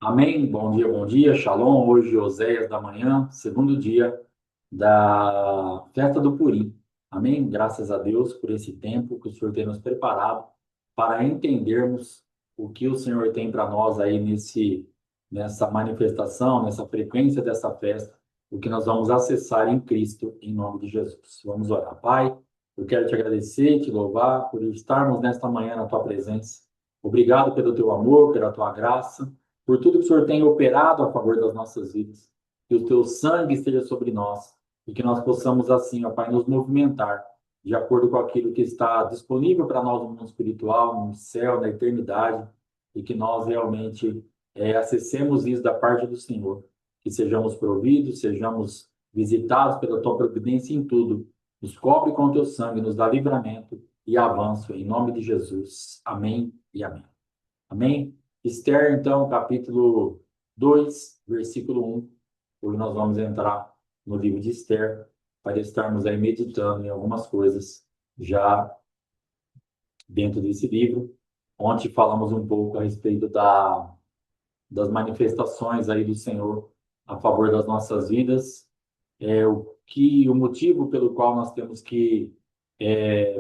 Amém. Bom dia, Shalom. Hoje, Oséias da manhã, segundo dia da festa do Purim. Amém. Graças a Deus por esse tempo que o Senhor tem nos preparado para entendermos o que o Senhor tem para nós aí nessa manifestação, nessa frequência dessa festa, o que nós vamos acessar em Cristo, em nome de Jesus. Vamos orar. Pai, eu quero te agradecer, te louvar por estarmos nesta manhã na tua presença. Obrigado pelo teu amor, pela tua graça, por tudo que o Senhor tem operado a favor das nossas vidas. Que o teu sangue esteja sobre nós e que nós possamos, assim, ó Pai, nos movimentar de acordo com aquilo que está disponível para nós no mundo espiritual, no céu, na eternidade, e que nós realmente acessemos isso da parte do Senhor. Que sejamos providos, sejamos visitados pela tua providência em tudo. Nos cobre com o teu sangue, nos dá livramento e avanço, em nome de Jesus. Amém e amém. Amém? Esther, então, capítulo 2, versículo 1. Hoje nós vamos entrar no livro de Esther para estarmos aí meditando em algumas coisas já dentro desse livro. Ontem falamos um pouco a respeito das manifestações aí do Senhor a favor das nossas vidas, o motivo pelo qual nós temos que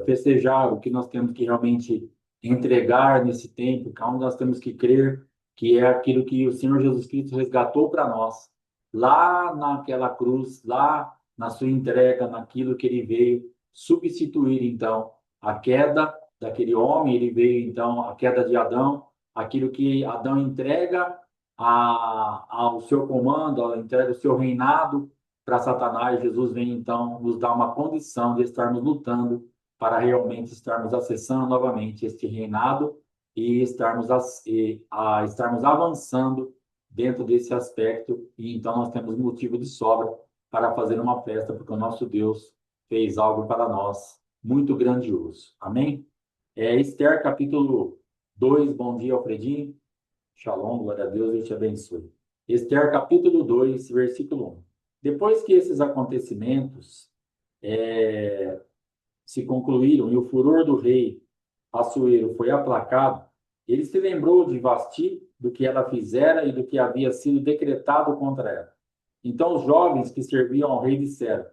festejar, o que nós temos que realmente entregar nesse tempo, onde nós temos que crer que é aquilo que o Senhor Jesus Cristo resgatou para nós, lá naquela cruz, lá na sua entrega, naquilo que ele veio substituir, então, a queda daquele homem, ele veio, então, a queda de Adão, aquilo que Adão entrega ao seu comando, entrega o seu reinado para Satanás. Jesus vem então nos dar uma condição de estarmos lutando para realmente estarmos acessando novamente este reinado e estarmos avançando dentro desse aspecto. E então nós temos motivo de sobra para fazer uma festa, porque o nosso Deus fez algo para nós muito grandioso. Amém? Esther, capítulo 2. Bom dia, Alfredinho. Shalom, glória a Deus, Deus te abençoe. Esther, capítulo 2, versículo 1. Depois que esses acontecimentos se concluíram e o furor do rei Assuero foi aplacado, ele se lembrou de Vasti, do que ela fizera e do que havia sido decretado contra ela. Então os jovens que serviam ao rei disseram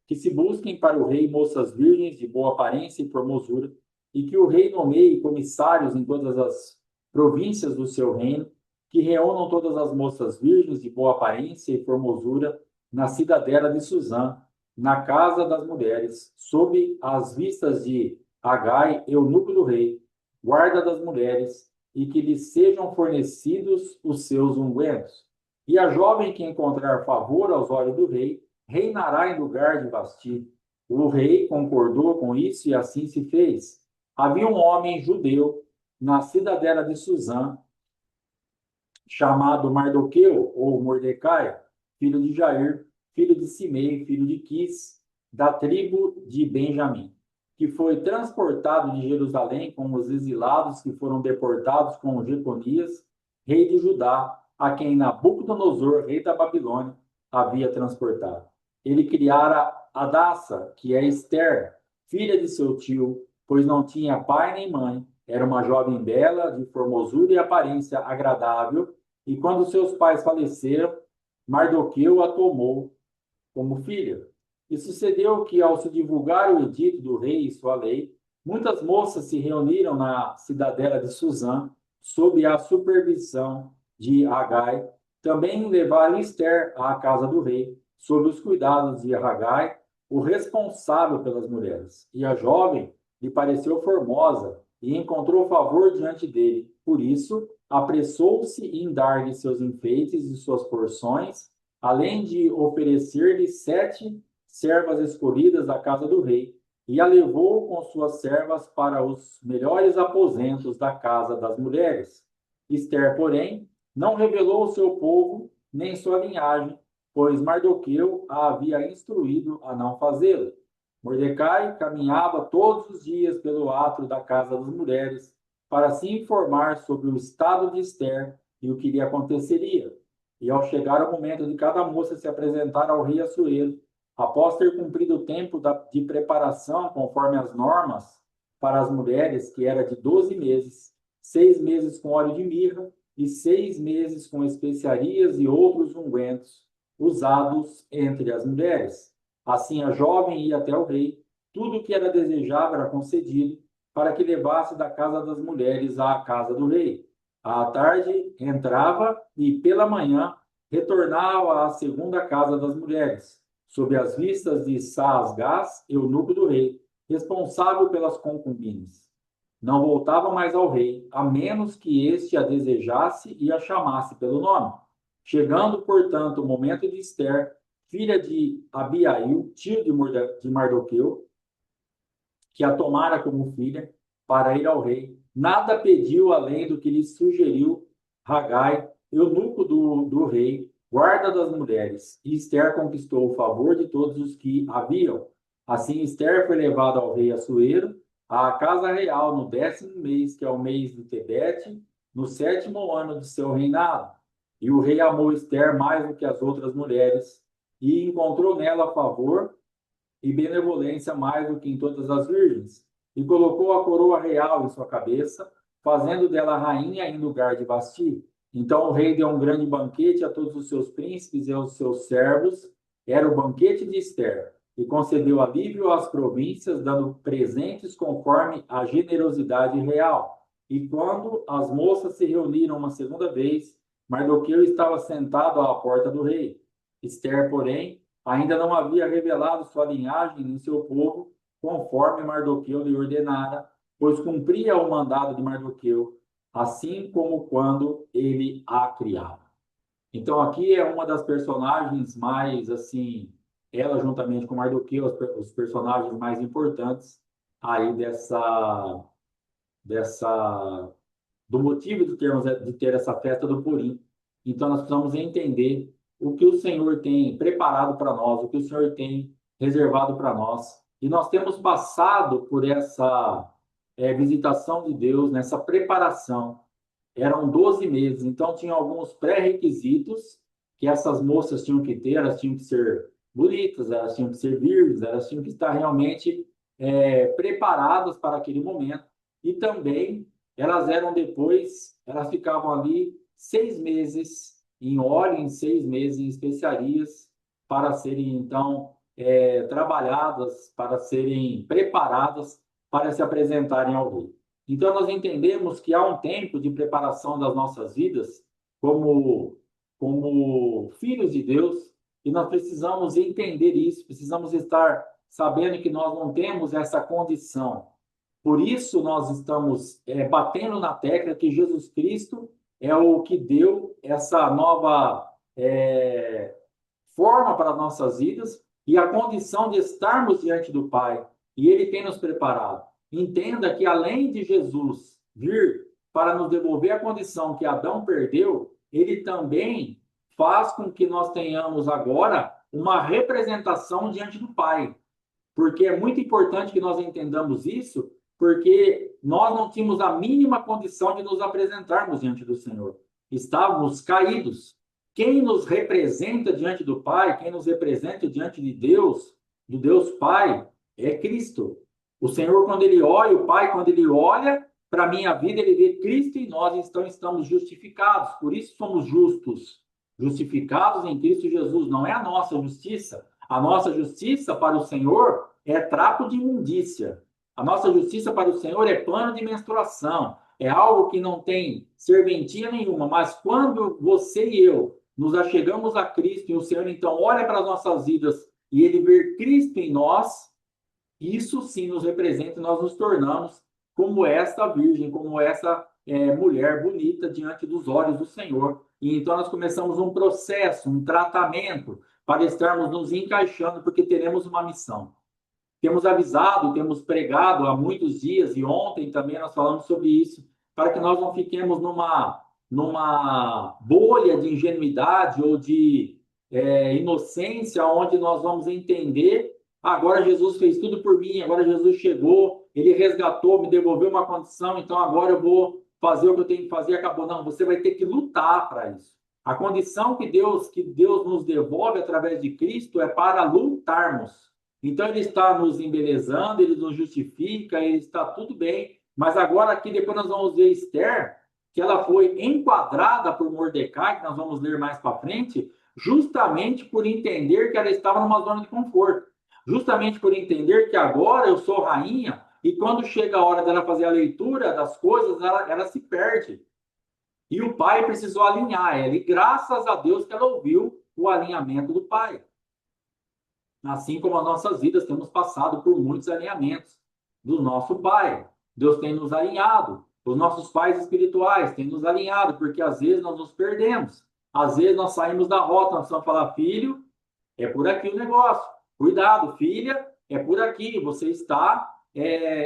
que se busquem para o rei moças virgens de boa aparência e formosura, e que o rei nomeie comissários em todas as províncias do seu reino, que reúnam todas as moças virgens de boa aparência e formosura na cidadela de Suzã, na casa das mulheres, sob as vistas de Agai, eunuco do rei, guarda das mulheres, e que lhes sejam fornecidos os seus ungüentos. E a jovem que encontrar favor aos olhos do rei, reinará em lugar de Vasti. O rei concordou com isso e assim se fez. Havia um homem judeu na cidadela de Suzã, chamado Mardoqueu, ou Mordecai, filho de Jair, filho de Simei, filho de Quis, da tribo de Benjamim, que foi transportado de Jerusalém com os exilados que foram deportados com Jeconias, rei de Judá, a quem Nabucodonosor, rei da Babilônia, havia transportado. Ele criara Adassa, que é Esther, filha de seu tio, pois não tinha pai nem mãe, era uma jovem bela, de formosura e aparência agradável, e quando seus pais faleceram, Mardoqueu a tomou como filha. E sucedeu que, ao se divulgar o edito do rei e sua lei, muitas moças se reuniram na cidadela de Suzã, sob a supervisão de Agai. Também levaram Esther à casa do rei, sob os cuidados de Agai, o responsável pelas mulheres. E a jovem lhe pareceu formosa e encontrou favor diante dele. Por isso, apressou-se em dar-lhe seus enfeites e suas porções, além de oferecer-lhe 7 servas escolhidas da casa do rei, e a levou com suas servas para os melhores aposentos da casa das mulheres. Esther, porém, não revelou o seu povo nem sua linhagem, pois Mardoqueu a havia instruído a não fazê-lo. Mordecai caminhava todos os dias pelo átrio da casa das mulheres para se informar sobre o estado de Esther e o que lhe aconteceria. E ao chegar o momento de cada moça se apresentar ao rei Assuero, após ter cumprido o tempo de preparação conforme as normas para as mulheres, que era de 12 meses, 6 meses com óleo de mirra e 6 meses com especiarias e outros ungüentos usados entre as mulheres. Assim a jovem ia até o rei, tudo o que era desejável era concedido, para que levasse da casa das mulheres à casa do rei. À tarde entrava e pela manhã retornava à segunda casa das mulheres, sob as vistas de Saasgás, eunuco do rei, responsável pelas concubinas. Não voltava mais ao rei, a menos que este a desejasse e a chamasse pelo nome. Chegando, portanto, o momento de Ester, filha de Abiail, tio de Mardoqueu, que a tomara como filha, para ir ao rei, nada pediu além do que lhe sugeriu Hagai, eunuco do rei, guarda das mulheres. E Ester conquistou o favor de todos os que haviam. Assim, Ester foi levada ao rei Assuero, à casa real, no 10º mês, que é o mês do Tebete, no 7º ano de seu reinado. E o rei amou Ester mais do que as outras mulheres, e encontrou nela favor e benevolência mais do que em todas as virgens, e colocou a coroa real em sua cabeça, fazendo dela rainha em lugar de Vasti. Então o rei deu um grande banquete a todos os seus príncipes e aos seus servos, era o banquete de Ester, e concedeu alívio às províncias, dando presentes conforme a generosidade real. E quando as moças se reuniram uma segunda vez, Mardoqueu estava sentado à porta do rei. Ester, porém, ainda não havia revelado sua linhagem nem seu povo, conforme Mardoqueu lhe ordenara, pois cumpria o mandado de Mardoqueu, assim como quando ele a criava. Então aqui é uma das personagens mais, assim, ela juntamente com Mardoqueu, os personagens mais importantes aí dessa do motivo de ter essa festa do Purim. Então, nós precisamos entender o que o Senhor tem preparado para nós, o que o Senhor tem reservado para nós. E nós temos passado por essa visitação de Deus, nessa preparação. Eram 12 meses, então tinha alguns pré-requisitos que essas moças tinham que ter, elas tinham que ser bonitas, elas tinham que ser virgens, elas tinham que estar realmente preparadas para aquele momento. E também elas eram depois, elas ficavam ali 6 meses em óleo, em 6 meses em especiarias, para serem então trabalhadas, para serem preparadas para se apresentarem ao rei. Então nós entendemos que há um tempo de preparação das nossas vidas como filhos de Deus, e nós precisamos entender isso, precisamos estar sabendo que nós não temos essa condição. Por isso, nós estamos batendo na tecla que Jesus Cristo é o que deu essa nova forma para as nossas vidas e a condição de estarmos diante do Pai. E Ele tem nos preparado. Entenda que, além de Jesus vir para nos devolver a condição que Adão perdeu, Ele também faz com que nós tenhamos agora uma representação diante do Pai. Porque é muito importante que nós entendamos isso, porque nós não tínhamos a mínima condição de nos apresentarmos diante do Senhor. Estávamos caídos. Quem nos representa diante do Pai, quem nos representa diante de Deus, do Deus Pai, é Cristo. O Senhor, quando Ele olha, o Pai, quando Ele olha para a minha vida, Ele vê Cristo em nós, então estamos justificados. Por isso somos justos. Justificados em Cristo Jesus. Não é a nossa justiça. A nossa justiça para o Senhor é trapo de imundícia. A nossa justiça para o Senhor é pano de menstruação. É algo que não tem serventia nenhuma. Mas quando você e eu nos achegamos a Cristo e o Senhor então olha para as nossas vidas e Ele vê Cristo em nós, isso sim nos representa e nós nos tornamos como esta virgem, como essa mulher bonita diante dos olhos do Senhor. E então nós começamos um processo, um tratamento para estarmos nos encaixando, porque teremos uma missão. Temos avisado, temos pregado há muitos dias, e ontem também nós falamos sobre isso, para que nós não fiquemos numa bolha de ingenuidade ou de inocência, onde nós vamos entender, agora Jesus fez tudo por mim, agora Jesus chegou, Ele resgatou, me devolveu uma condição, então agora eu vou fazer o que eu tenho que fazer e acabou. Não, você vai ter que lutar para isso. A condição que Deus nos devolve através de Cristo é para lutarmos. Então Ele está nos embelezando, Ele nos justifica, Ele está tudo bem. Mas agora aqui, depois nós vamos ver Ester, que ela foi enquadrada por Mordecai, que nós vamos ler mais para frente, justamente por entender que ela estava numa zona de conforto. Justamente por entender que agora eu sou rainha, e quando chega a hora dela fazer a leitura das coisas, ela se perde. E o pai precisou alinhar ela, e graças a Deus que ela ouviu o alinhamento do pai. Assim como as nossas vidas temos passado por muitos alinhamentos do nosso pai. Deus tem nos alinhado, os nossos pais espirituais têm nos alinhado, porque às vezes nós nos perdemos. Às vezes nós saímos da rota, nós precisamos falar, filho, é por aqui o negócio. Cuidado, filha, é por aqui. Você está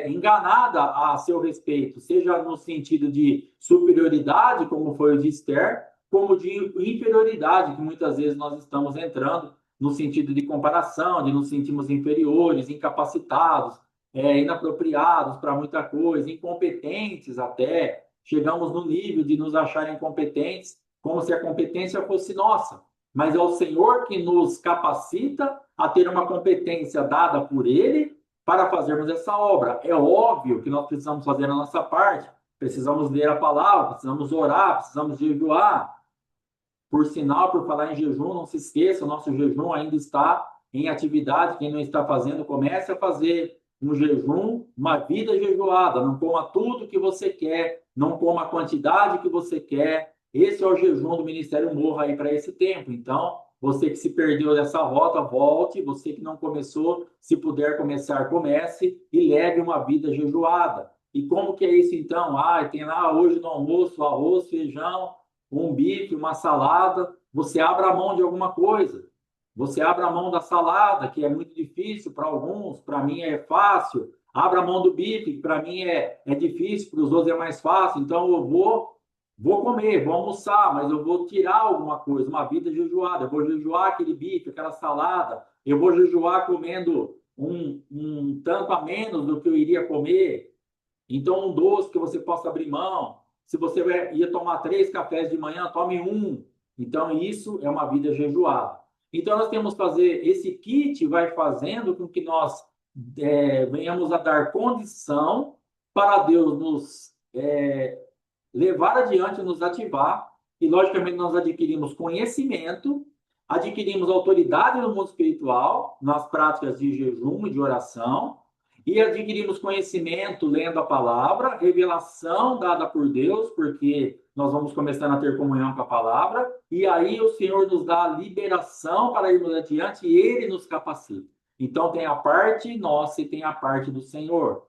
enganada a seu respeito, seja no sentido de superioridade, como foi o de Esther, como de inferioridade, que muitas vezes nós estamos entrando no sentido de comparação, de nos sentirmos inferiores, incapacitados, inapropriados para muita coisa, incompetentes até. Chegamos no nível de nos achar incompetentes, como se a competência fosse nossa. Mas é o Senhor que nos capacita a ter uma competência dada por Ele para fazermos essa obra. É óbvio que nós precisamos fazer a nossa parte, precisamos ler a palavra, precisamos orar, precisamos jejuar. Por sinal, por falar em jejum, não se esqueça, o nosso jejum ainda está em atividade. Quem não está fazendo, comece a fazer um jejum, uma vida jejuada. Não coma tudo que você quer, não coma a quantidade que você quer. Esse é o jejum do Ministério Morra aí para esse tempo. Então, você que se perdeu dessa rota, volte. Você que não começou, se puder começar, comece e leve uma vida jejuada. E como que é isso então? Tem lá hoje no almoço arroz, feijão, um bife, uma salada. Você abre a mão de alguma coisa. Você abre a mão da salada, que é muito difícil para alguns, para mim é fácil. Abra a mão do bife, que para mim é difícil, para os outros é mais fácil. Então eu vou comer, vou almoçar, mas eu vou tirar alguma coisa, uma vida jejuada. Eu vou jejuar aquele bife, aquela salada. Eu vou jejuar comendo um tanto a menos do que eu iria comer. Então, um doce que você possa abrir mão. Se você ia tomar 3 cafés de manhã, tome um. Então, isso é uma vida jejuada. Então, nós temos que fazer, esse kit vai fazendo com que nós venhamos a dar condição para Deus nos levar adiante, nos ativar, e logicamente nós adquirimos conhecimento, adquirimos autoridade no mundo espiritual, nas práticas de jejum e de oração, e adquirimos conhecimento lendo a palavra, revelação dada por Deus, porque nós vamos começar a ter comunhão com a palavra, e aí o Senhor nos dá a liberação para irmos adiante e Ele nos capacita. Então tem a parte nossa e tem a parte do Senhor.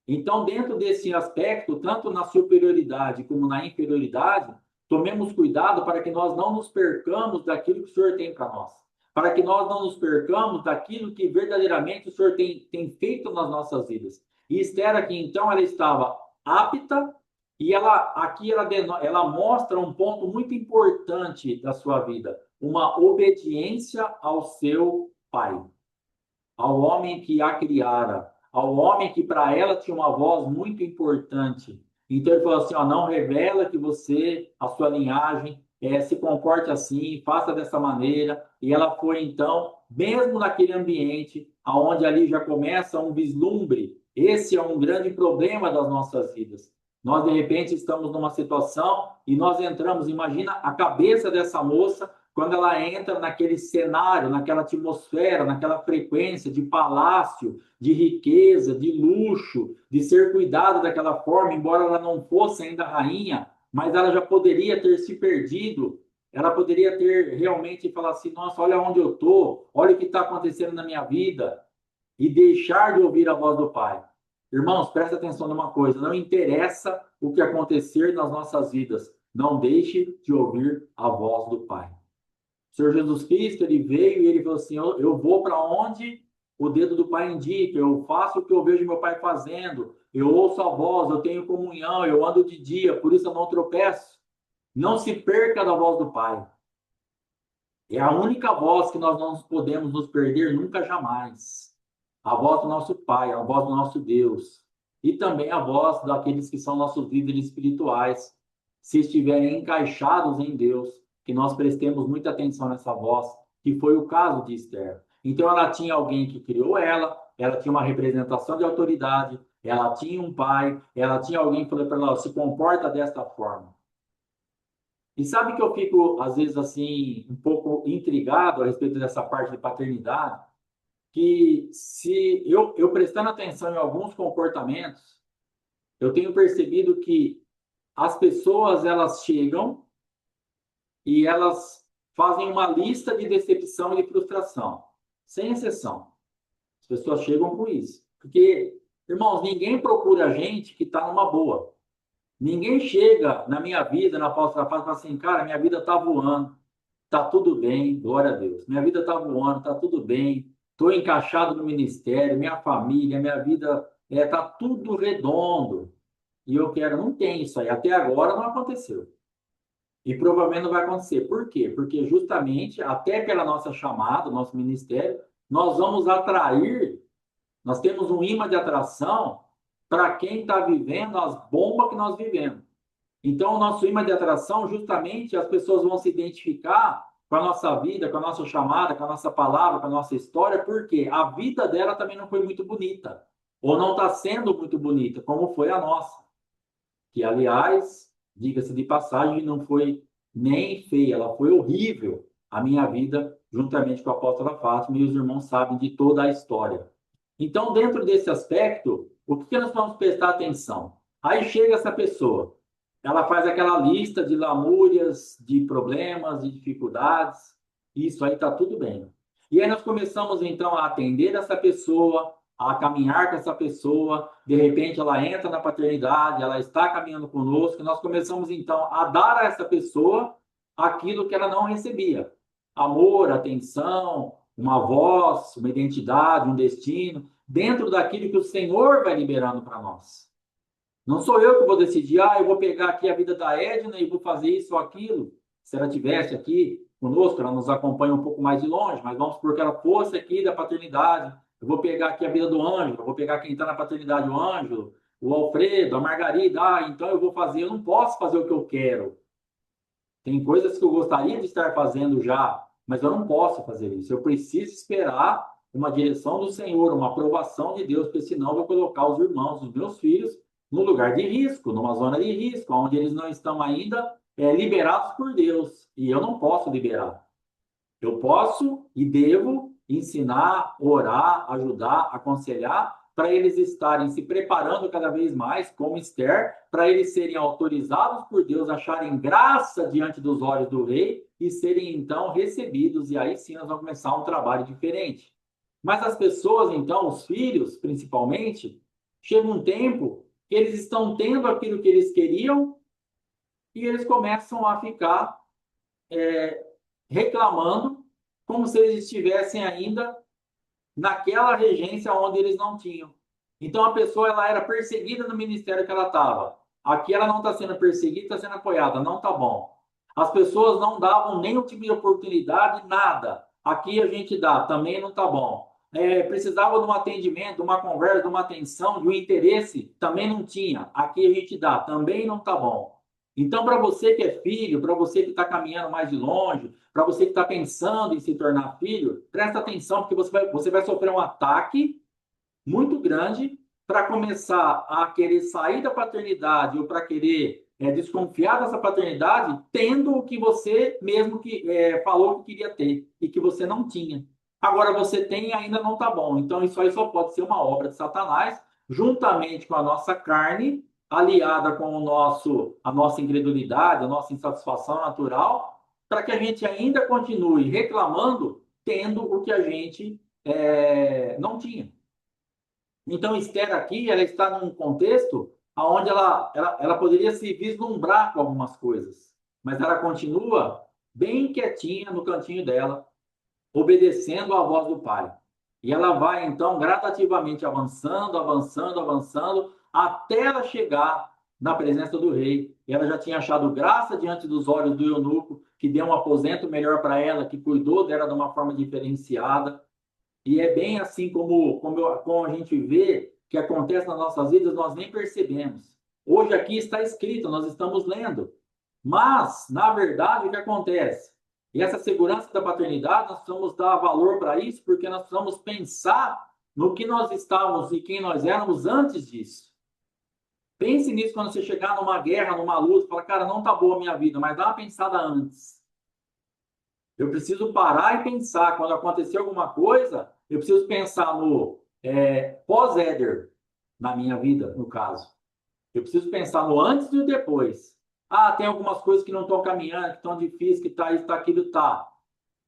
Então, dentro desse aspecto, tanto na superioridade como na inferioridade, tomemos cuidado para que nós não nos percamos daquilo que o Senhor tem para nós. Para que nós não nos percamos daquilo que verdadeiramente o Senhor tem feito nas nossas vidas. E Esther aqui, então, ela estava apta e ela mostra um ponto muito importante da sua vida, uma obediência ao seu pai, ao homem que a criara, ao homem que para ela tinha uma voz muito importante. Então ele falou assim, não revela que você, a sua linhagem, se comporte assim, faça dessa maneira. E ela foi então, mesmo naquele ambiente, aonde ali já começa um vislumbre. Esse é um grande problema das nossas vidas. Nós, de repente, estamos numa situação e nós entramos, imagina a cabeça dessa moça, quando ela entra naquele cenário, naquela atmosfera, naquela frequência de palácio, de riqueza, de luxo, de ser cuidada daquela forma, embora ela não fosse ainda rainha, mas ela já poderia ter se perdido, ela poderia ter realmente falado assim, nossa, olha onde eu estou, olha o que está acontecendo na minha vida, e deixar de ouvir a voz do Pai. Irmãos, presta atenção numa coisa, não interessa o que acontecer nas nossas vidas, não deixe de ouvir a voz do Pai. O Senhor Jesus Cristo, ele veio e ele falou assim, eu vou para onde o dedo do Pai indica, eu faço o que eu vejo meu Pai fazendo, eu ouço a voz, eu tenho comunhão, eu ando de dia, por isso eu não tropeço. Não se perca da voz do Pai. É a única voz que nós não podemos nos perder nunca, jamais. A voz do nosso Pai, a voz do nosso Deus. E também a voz daqueles que são nossos líderes espirituais. Se estiverem encaixados em Deus, que nós prestemos muita atenção nessa voz, que foi o caso de Esther. Então, ela tinha alguém que criou ela tinha uma representação de autoridade, ela tinha um pai, ela tinha alguém que falou para ela, se comporta desta forma. E sabe que eu fico, às vezes, assim, um pouco intrigado a respeito dessa parte de paternidade, que se eu prestando atenção em alguns comportamentos, eu tenho percebido que as pessoas, elas chegam e elas fazem uma lista de decepção e de frustração, sem exceção. As pessoas chegam com isso. Porque, irmãos, ninguém procura a gente que está numa boa. Ninguém chega na minha vida, na falsa fase, e fala assim, cara, minha vida está voando, está tudo bem, glória a Deus. Minha vida está voando, está tudo bem, estou encaixado no ministério, minha família, minha vida está tudo redondo. E eu quero, não tem isso aí. Até agora não aconteceu. E provavelmente não vai acontecer. Por quê? Porque justamente, até pela nossa chamada, nosso ministério, nós vamos atrair, nós temos um imã de atração para quem está vivendo as bombas que nós vivemos. Então, o nosso imã de atração, justamente, as pessoas vão se identificar com a nossa vida, com a nossa chamada, com a nossa palavra, com a nossa história, porque a vida dela também não foi muito bonita, ou não está sendo muito bonita, como foi a nossa. Que, aliás, diga-se de passagem, não foi nem feia, ela foi horrível, a minha vida, juntamente com a apóstola Fátima, e os irmãos sabem de toda a história. Então, dentro desse aspecto, o que nós vamos prestar atenção? Aí chega essa pessoa, ela faz aquela lista de lamúrias, de problemas, de dificuldades, isso aí está tudo bem. E aí nós começamos, então, a atender essa pessoa, a caminhar com essa pessoa, de repente ela entra na paternidade, ela está caminhando conosco, e nós começamos, então, a dar a essa pessoa aquilo que ela não recebia. Amor, atenção, uma voz, uma identidade, um destino, dentro daquilo que o Senhor vai liberando para nós. Não sou eu que vou decidir, eu vou pegar aqui a vida da Edna e vou fazer isso ou aquilo. Se ela tivesse aqui conosco, ela nos acompanha um pouco mais de longe, mas vamos supor que ela fosse aqui da paternidade. Eu vou pegar aqui a vida do Ângelo, eu vou pegar quem está na paternidade, o Ângelo, o Alfredo, a Margarida. Então eu vou fazer, eu não posso fazer o que eu quero. Tem coisas que eu gostaria de estar fazendo já, mas eu não posso fazer isso. Eu preciso esperar uma direção do Senhor, uma aprovação de Deus, porque senão eu vou colocar os irmãos, os meus filhos, no lugar de risco, numa zona de risco, onde eles não estão ainda liberados por Deus. E eu não posso liberar. Eu posso e devo ensinar, orar, ajudar, aconselhar, para eles estarem se preparando cada vez mais, como Esther, para eles serem autorizados por Deus, acharem graça diante dos olhos do rei e serem então recebidos, e aí sim nós vamos começar um trabalho diferente. Mas as pessoas, então, os filhos, principalmente, chega um tempo que eles estão tendo aquilo que eles queriam e eles começam a ficar reclamando como se eles estivessem ainda naquela regência onde eles não tinham. Então a pessoa ela era perseguida no ministério que ela estava. Aqui ela não está sendo perseguida, está sendo apoiada. Não está bom. As pessoas não davam nenhum tipo de oportunidade, nada. Aqui a gente dá, também não está bom. Precisava de um atendimento, de uma conversa, de uma atenção, de um interesse, também não tinha. Aqui a gente dá, também não está bom. Então, para você que é filho, para você que está caminhando mais de longe, para você que está pensando em se tornar filho, presta atenção, porque você vai sofrer um ataque muito grande para começar a querer sair da paternidade ou para querer desconfiar dessa paternidade, tendo o que você mesmo que falou que queria ter e que você não tinha. Agora você tem e ainda não está bom. Então, isso aí só pode ser uma obra de Satanás, juntamente com a nossa carne, aliada com a nossa incredulidade, a nossa insatisfação natural, para que a gente ainda continue reclamando, tendo o que a gente não tinha. Então, Esther aqui, ela está num contexto onde ela poderia se vislumbrar com algumas coisas, mas ela continua bem quietinha no cantinho dela, obedecendo à voz do Pai. E ela vai, então, gradativamente avançando, avançando, avançando, até ela chegar na presença do rei. E ela já tinha achado graça diante dos olhos do eunuco, que deu um aposento melhor para ela, que cuidou dela de uma forma diferenciada. E é bem assim como a gente vê que acontece nas nossas vidas, nós nem percebemos. Hoje aqui está escrito, nós estamos lendo. Mas, na verdade, o que acontece? E essa segurança da paternidade, nós precisamos dar valor para isso, porque nós precisamos pensar no que nós estávamos e quem nós éramos antes disso. Pense nisso quando você chegar numa guerra, numa luta, fala, cara, não tá boa a minha vida, mas dá uma pensada antes. Eu preciso parar e pensar. Quando acontecer alguma coisa, eu preciso pensar no pós-Éder na minha vida, no caso. Eu preciso pensar no antes e no depois. Ah, tem algumas coisas que não estão caminhando, que estão difíceis, que tá isso, tá aquilo, tá.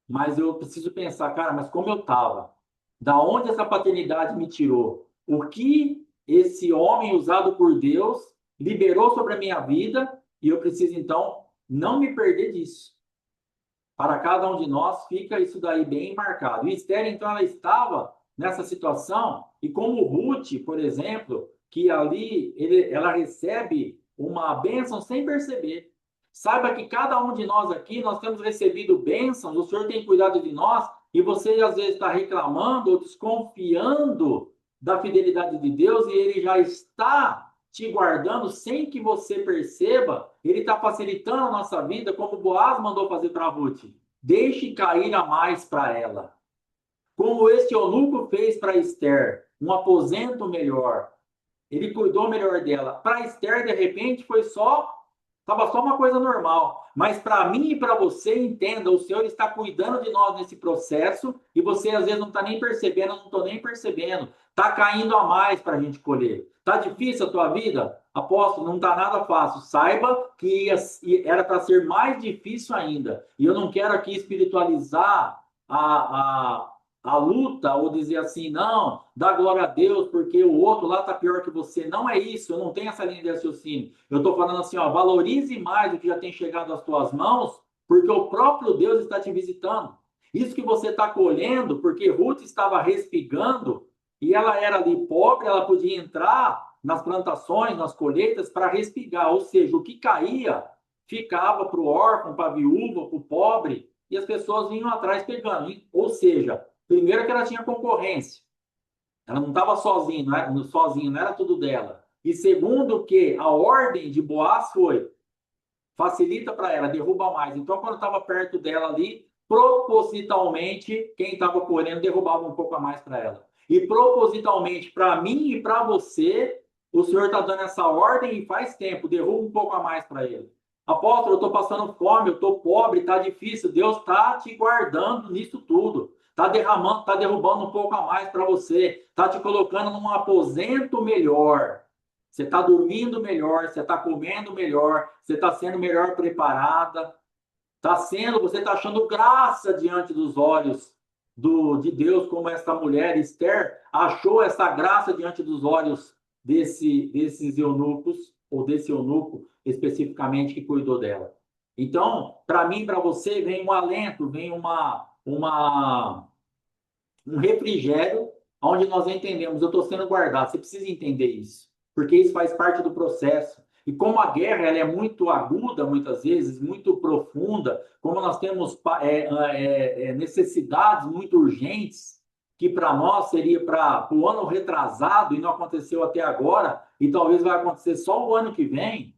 Mas eu preciso pensar, cara, mas como eu estava? Da onde essa paternidade me tirou? O que esse homem usado por Deus liberou sobre a minha vida? E eu preciso, então, não me perder disso. Para cada um de nós fica isso daí bem marcado. E Esther, então, ela estava nessa situação, e como Ruth, por exemplo, que ali ela recebe uma bênção sem perceber. Saiba que cada um de nós aqui, nós temos recebido bênçãos, o Senhor tem cuidado de nós, e você às vezes está reclamando ou desconfiando da fidelidade de Deus, e Ele já está te guardando sem que você perceba, Ele está facilitando a nossa vida, como Boaz mandou fazer para Ruth. Deixe cair a mais para ela. Como este eunuco fez para Esther, um aposento melhor. Ele cuidou melhor dela. Para Esther, de repente, estava só uma coisa normal. Mas para mim e para você, entenda, o Senhor está cuidando de nós nesse processo e você às vezes não está nem percebendo, eu não estou nem percebendo. Está caindo a mais para a gente colher. Está difícil a tua vida? Apóstolo, não está nada fácil. Saiba que era para ser mais difícil ainda. E eu não quero aqui espiritualizar a luta ou dizer assim, não, dá glória a Deus porque o outro lá está pior que você. Não é isso, eu não tenho essa linha de raciocínio. Eu estou falando assim, ó, valorize mais o que já tem chegado às tuas mãos, porque o próprio Deus está te visitando. Isso que você está colhendo, porque Ruth estava respigando e ela era ali pobre, ela podia entrar nas plantações, nas colheitas para respigar, ou seja, o que caía ficava para o órfão, para a viúva, para o pobre, e as pessoas vinham atrás pegando. Ou seja, primeiro que ela tinha concorrência. Ela não estava sozinha, não era tudo dela. E segundo que a ordem de Boaz foi facilita para ela, derruba mais. Então, quando estava perto dela ali, propositalmente, quem estava correndo derrubava um pouco a mais para ela. E propositalmente, para mim e para você, o Senhor está dando essa ordem e faz tempo, derruba um pouco a mais para ele. Apóstolo, eu estou passando fome, eu estou pobre, está difícil. Deus está te guardando nisso tudo. Está derramando, está derrubando um pouco a mais para você. Está te colocando num aposento melhor. Você está dormindo melhor, você está comendo melhor, você está sendo melhor preparada, você está achando graça diante dos olhos de Deus, como essa mulher, Esther, achou essa graça diante dos olhos desses eunucos, ou desse eunuco especificamente que cuidou dela. Então, para mim, para você, vem um alento, vem um refrigério, onde nós entendemos, eu estou sendo guardado. Você precisa entender isso, porque isso faz parte do processo. E como a guerra ela é muito aguda, muitas vezes, muito profunda, como nós temos necessidades muito urgentes, que para nós seria para o ano retrasado e não aconteceu até agora, e talvez vai acontecer só o ano que vem,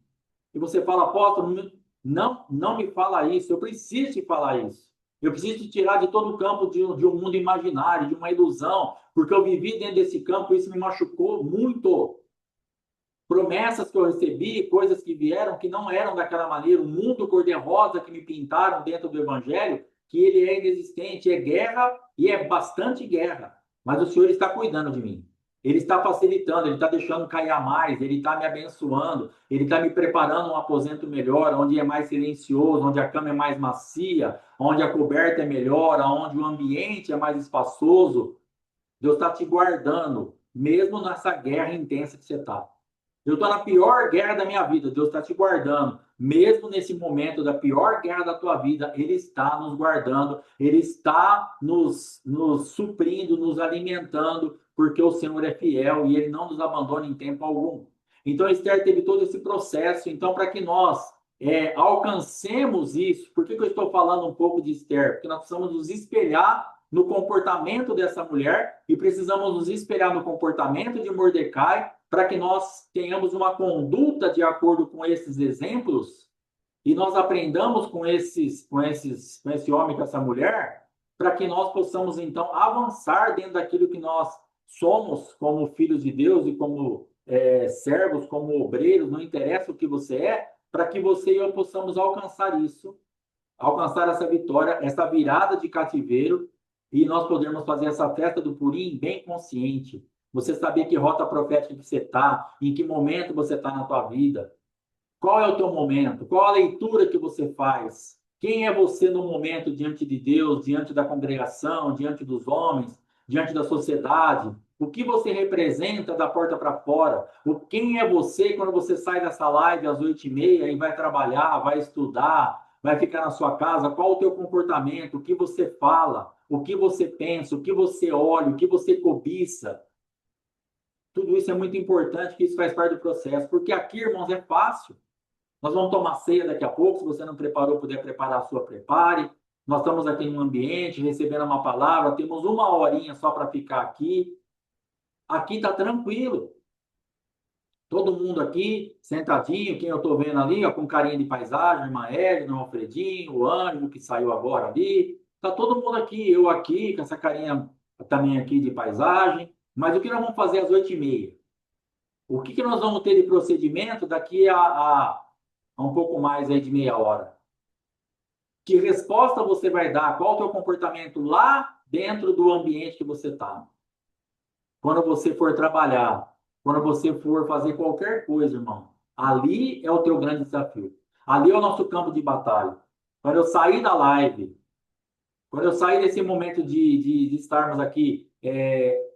e você fala, apóstolo, não me fala isso, eu preciso te falar isso. Eu preciso te tirar de todo o campo de um mundo imaginário, de uma ilusão, porque eu vivi dentro desse campo e isso me machucou muito. Promessas que eu recebi, coisas que vieram que não eram daquela maneira, o mundo cor-de-rosa que me pintaram dentro do evangelho, que ele é inexistente, é guerra e é bastante guerra. Mas o Senhor está cuidando de mim. Ele está facilitando, ele está deixando cair a mais, ele está me abençoando, ele está me preparando um aposento melhor, onde é mais silencioso, onde a cama é mais macia, onde a coberta é melhor, onde o ambiente é mais espaçoso. Deus está te guardando, mesmo nessa guerra intensa que você está. Eu estou na pior guerra da minha vida, Deus está te guardando. Mesmo nesse momento da pior guerra da tua vida, Ele está nos guardando, Ele está nos suprindo, nos alimentando, porque o Senhor é fiel e Ele não nos abandona em tempo algum. Então, Esther teve todo esse processo. Então, para que nós alcancemos isso, por que eu estou falando um pouco de Esther? Porque nós precisamos nos espelhar no comportamento dessa mulher e precisamos nos espelhar no comportamento de Mordecai para que nós tenhamos uma conduta de acordo com esses exemplos e nós aprendamos com esse homem, com essa mulher, para que nós possamos então avançar dentro daquilo que nós somos como filhos de Deus e como servos, como obreiros, não interessa o que você é, para que você e eu possamos alcançar isso, alcançar essa vitória, essa virada de cativeiro, e nós podermos fazer essa festa do Purim bem consciente. Você saber que rota profética que você está, em que momento você está na tua vida, qual é o teu momento, qual a leitura que você faz, quem é você no momento diante de Deus, diante da congregação, diante dos homens, diante da sociedade, o que você representa da porta para fora, quem é você quando você sai dessa live às 8h30 e vai trabalhar, vai estudar, vai ficar na sua casa, qual o teu comportamento, o que você fala, o que você pensa, o que você olha, o que você cobiça. Tudo isso é muito importante, que isso faz parte do processo, porque aqui, irmãos, é fácil. Nós vamos tomar ceia daqui a pouco, se você não preparou, puder preparar a sua, prepare. Nós estamos aqui em um ambiente, recebendo uma palavra, temos uma horinha só para ficar aqui. Aqui está tranquilo. Todo mundo aqui, sentadinho, quem eu estou vendo ali, ó, com carinha de paisagem, irmã Edna, o Alfredinho, o Ângelo, que saiu agora ali. Está todo mundo aqui, eu aqui, com essa carinha também aqui de paisagem. Mas o que nós vamos fazer às 8h30? O que nós vamos ter de procedimento daqui a um pouco mais aí de meia hora? Que resposta você vai dar? Qual é o teu comportamento lá dentro do ambiente que você está? Quando você for trabalhar, quando você for fazer qualquer coisa, irmão, ali é o teu grande desafio. Ali é o nosso campo de batalha. Quando eu sair da live, quando eu sair desse momento de estarmos aqui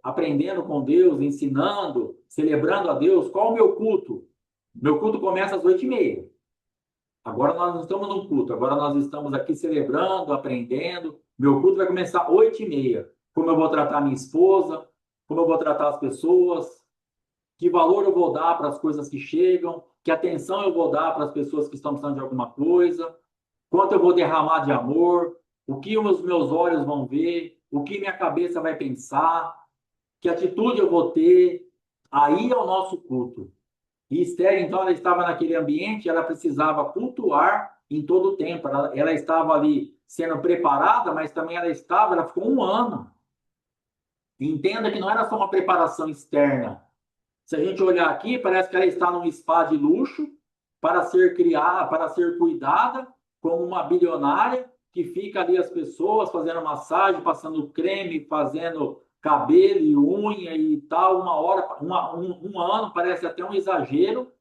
aprendendo com Deus, ensinando, celebrando a Deus, qual é o meu culto? Meu culto começa às 8h30. Agora nós não estamos num culto, agora nós estamos aqui celebrando, aprendendo. Meu culto vai começar às 8h30. Como eu vou tratar minha esposa, como eu vou tratar as pessoas, que valor eu vou dar para as coisas que chegam, que atenção eu vou dar para as pessoas que estão precisando de alguma coisa, quanto eu vou derramar de amor, o que os meus olhos vão ver, o que minha cabeça vai pensar, que atitude eu vou ter. Aí é o nosso culto. E Esther, então, ela estava naquele ambiente, ela precisava cultuar em todo o tempo. Ela estava ali sendo preparada, mas também ela ficou um ano. Entenda que não era só uma preparação externa. Se a gente olhar aqui, parece que ela está num spa de luxo para ser criada, para ser cuidada como uma bilionária que fica ali as pessoas fazendo massagem, passando creme, fazendo cabelo e unha e tal, uma hora, um ano, parece até um exagero,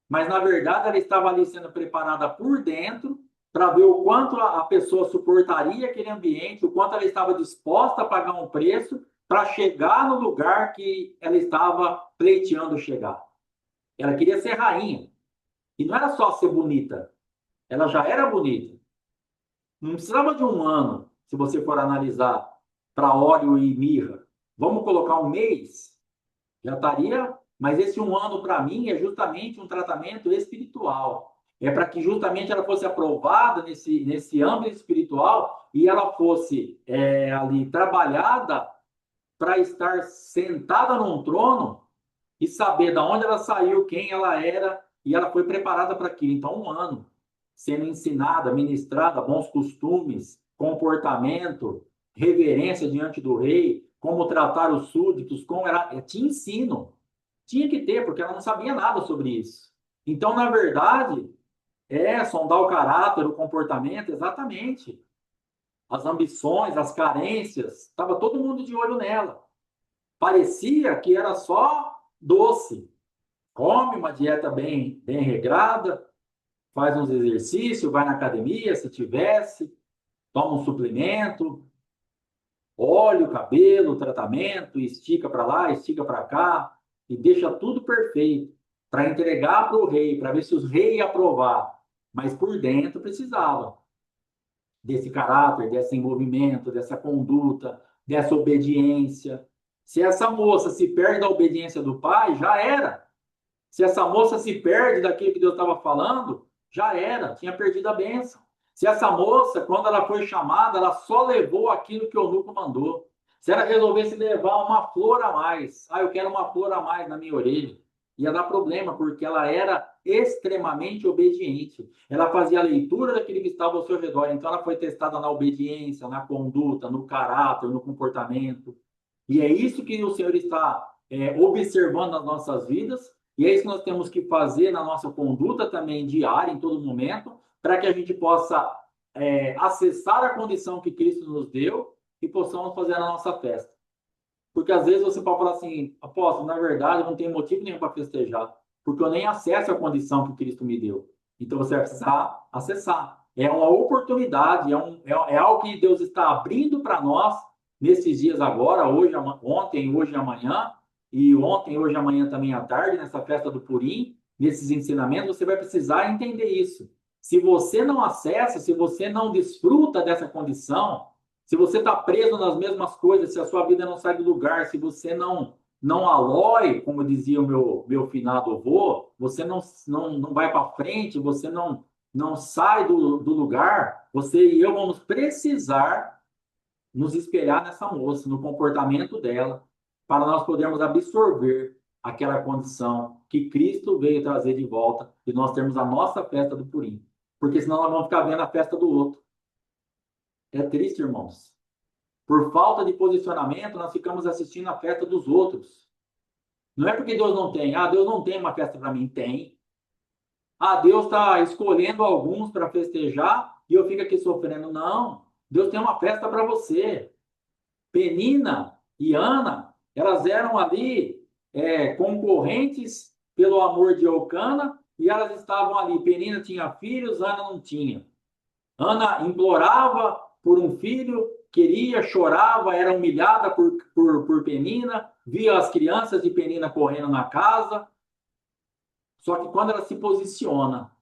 mas na verdade ela estava ali sendo preparada por dentro para ver o quanto a pessoa suportaria aquele ambiente, o quanto ela estava disposta a pagar um preço para chegar no lugar que ela estava pleiteando chegar. Ela queria ser rainha. E não era só ser bonita, ela já era bonita. Não precisava de um ano, se você for analisar, para óleo e mirra. Vamos colocar um mês, já estaria. Mas esse um ano, para mim, é justamente um tratamento espiritual. É para que justamente ela fosse aprovada nesse âmbito espiritual e ela fosse ali trabalhada para estar sentada num trono e saber de onde ela saiu, quem ela era, e ela foi preparada para aquilo. Então, um ano sendo ensinada, ministrada, bons costumes, comportamento, reverência diante do rei, como tratar os súditos, como era, tinha ensino. Tinha que ter, porque ela não sabia nada sobre isso. Então, na verdade, sondar o caráter, o comportamento, exatamente. As ambições, as carências, estava todo mundo de olho nela. Parecia que era só doce. Come uma dieta bem regrada, faz uns exercícios, vai na academia, se tivesse, toma um suplemento, olha o cabelo, o tratamento, estica para lá, estica para cá, e deixa tudo perfeito para entregar para o rei, para ver se os reis iam aprovar. Mas por dentro precisava desse caráter, desse envolvimento, dessa conduta, dessa obediência. Se essa moça se perde da obediência do pai, já era. Se essa moça se perde daquilo que Deus estava falando, já era, tinha perdido a bênção. Se essa moça, quando ela foi chamada, ela só levou aquilo que o eunuco mandou. Se ela resolvesse levar uma flor a mais, eu quero uma flor a mais na minha orelha, ia dar problema, porque ela era extremamente obediente. Ela fazia a leitura daquilo que estava ao seu redor, então ela foi testada na obediência, na conduta, no caráter, no comportamento. E é isso que o Senhor está observando nas nossas vidas, E é isso que nós temos que fazer na nossa conduta também diária, em todo momento, para que a gente possa acessar a condição que Cristo nos deu e possamos fazer a nossa festa. Porque às vezes você pode falar assim, apóstolo, na verdade, eu não tenho motivo nenhum para festejar, porque eu nem acesso a condição que Cristo me deu. Então você vai precisar acessar. É uma oportunidade, é algo que Deus está abrindo para nós nesses dias agora, hoje, ontem, hoje e amanhã, e ontem, hoje e amanhã também à tarde, nessa festa do Purim, nesses ensinamentos, você vai precisar entender isso. Se você não acessa, se você não desfruta dessa condição, se você está preso nas mesmas coisas, se a sua vida não sai do lugar, se você não alói, como dizia o meu finado avô, você não vai para frente, você não sai do lugar, você e eu vamos precisar nos espelhar nessa moça, no comportamento dela, para nós podermos absorver aquela condição que Cristo veio trazer de volta e nós termos a nossa festa do Purim. Porque senão nós vamos ficar vendo a festa do outro. É triste, irmãos. Por falta de posicionamento, nós ficamos assistindo a festa dos outros. Não é porque Deus não tem. Ah, Deus não tem uma festa para mim. Tem. Ah, Deus está escolhendo alguns para festejar e eu fico aqui sofrendo. Não. Deus tem uma festa para você. Penina e Ana, elas eram ali concorrentes pelo amor de Eucana e elas estavam ali. Penina tinha filhos, Ana não tinha. Ana implorava por um filho, queria, chorava, era humilhada por Penina, via as crianças de Penina correndo na casa. Só que quando ela se posiciona,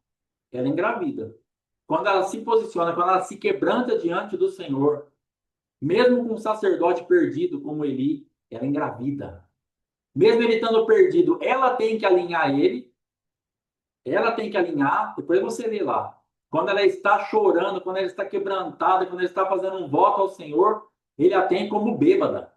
ela engravida. Quando ela se posiciona, quando ela se quebranta diante do Senhor, mesmo com um sacerdote perdido como Eli, ela engravida. Mesmo ele estando perdido, ela tem que alinhar ele, ela tem que alinhar, depois você lê lá. Quando ela está chorando, quando ela está quebrantada, quando ela está fazendo um voto ao Senhor, ele a tem como bêbada.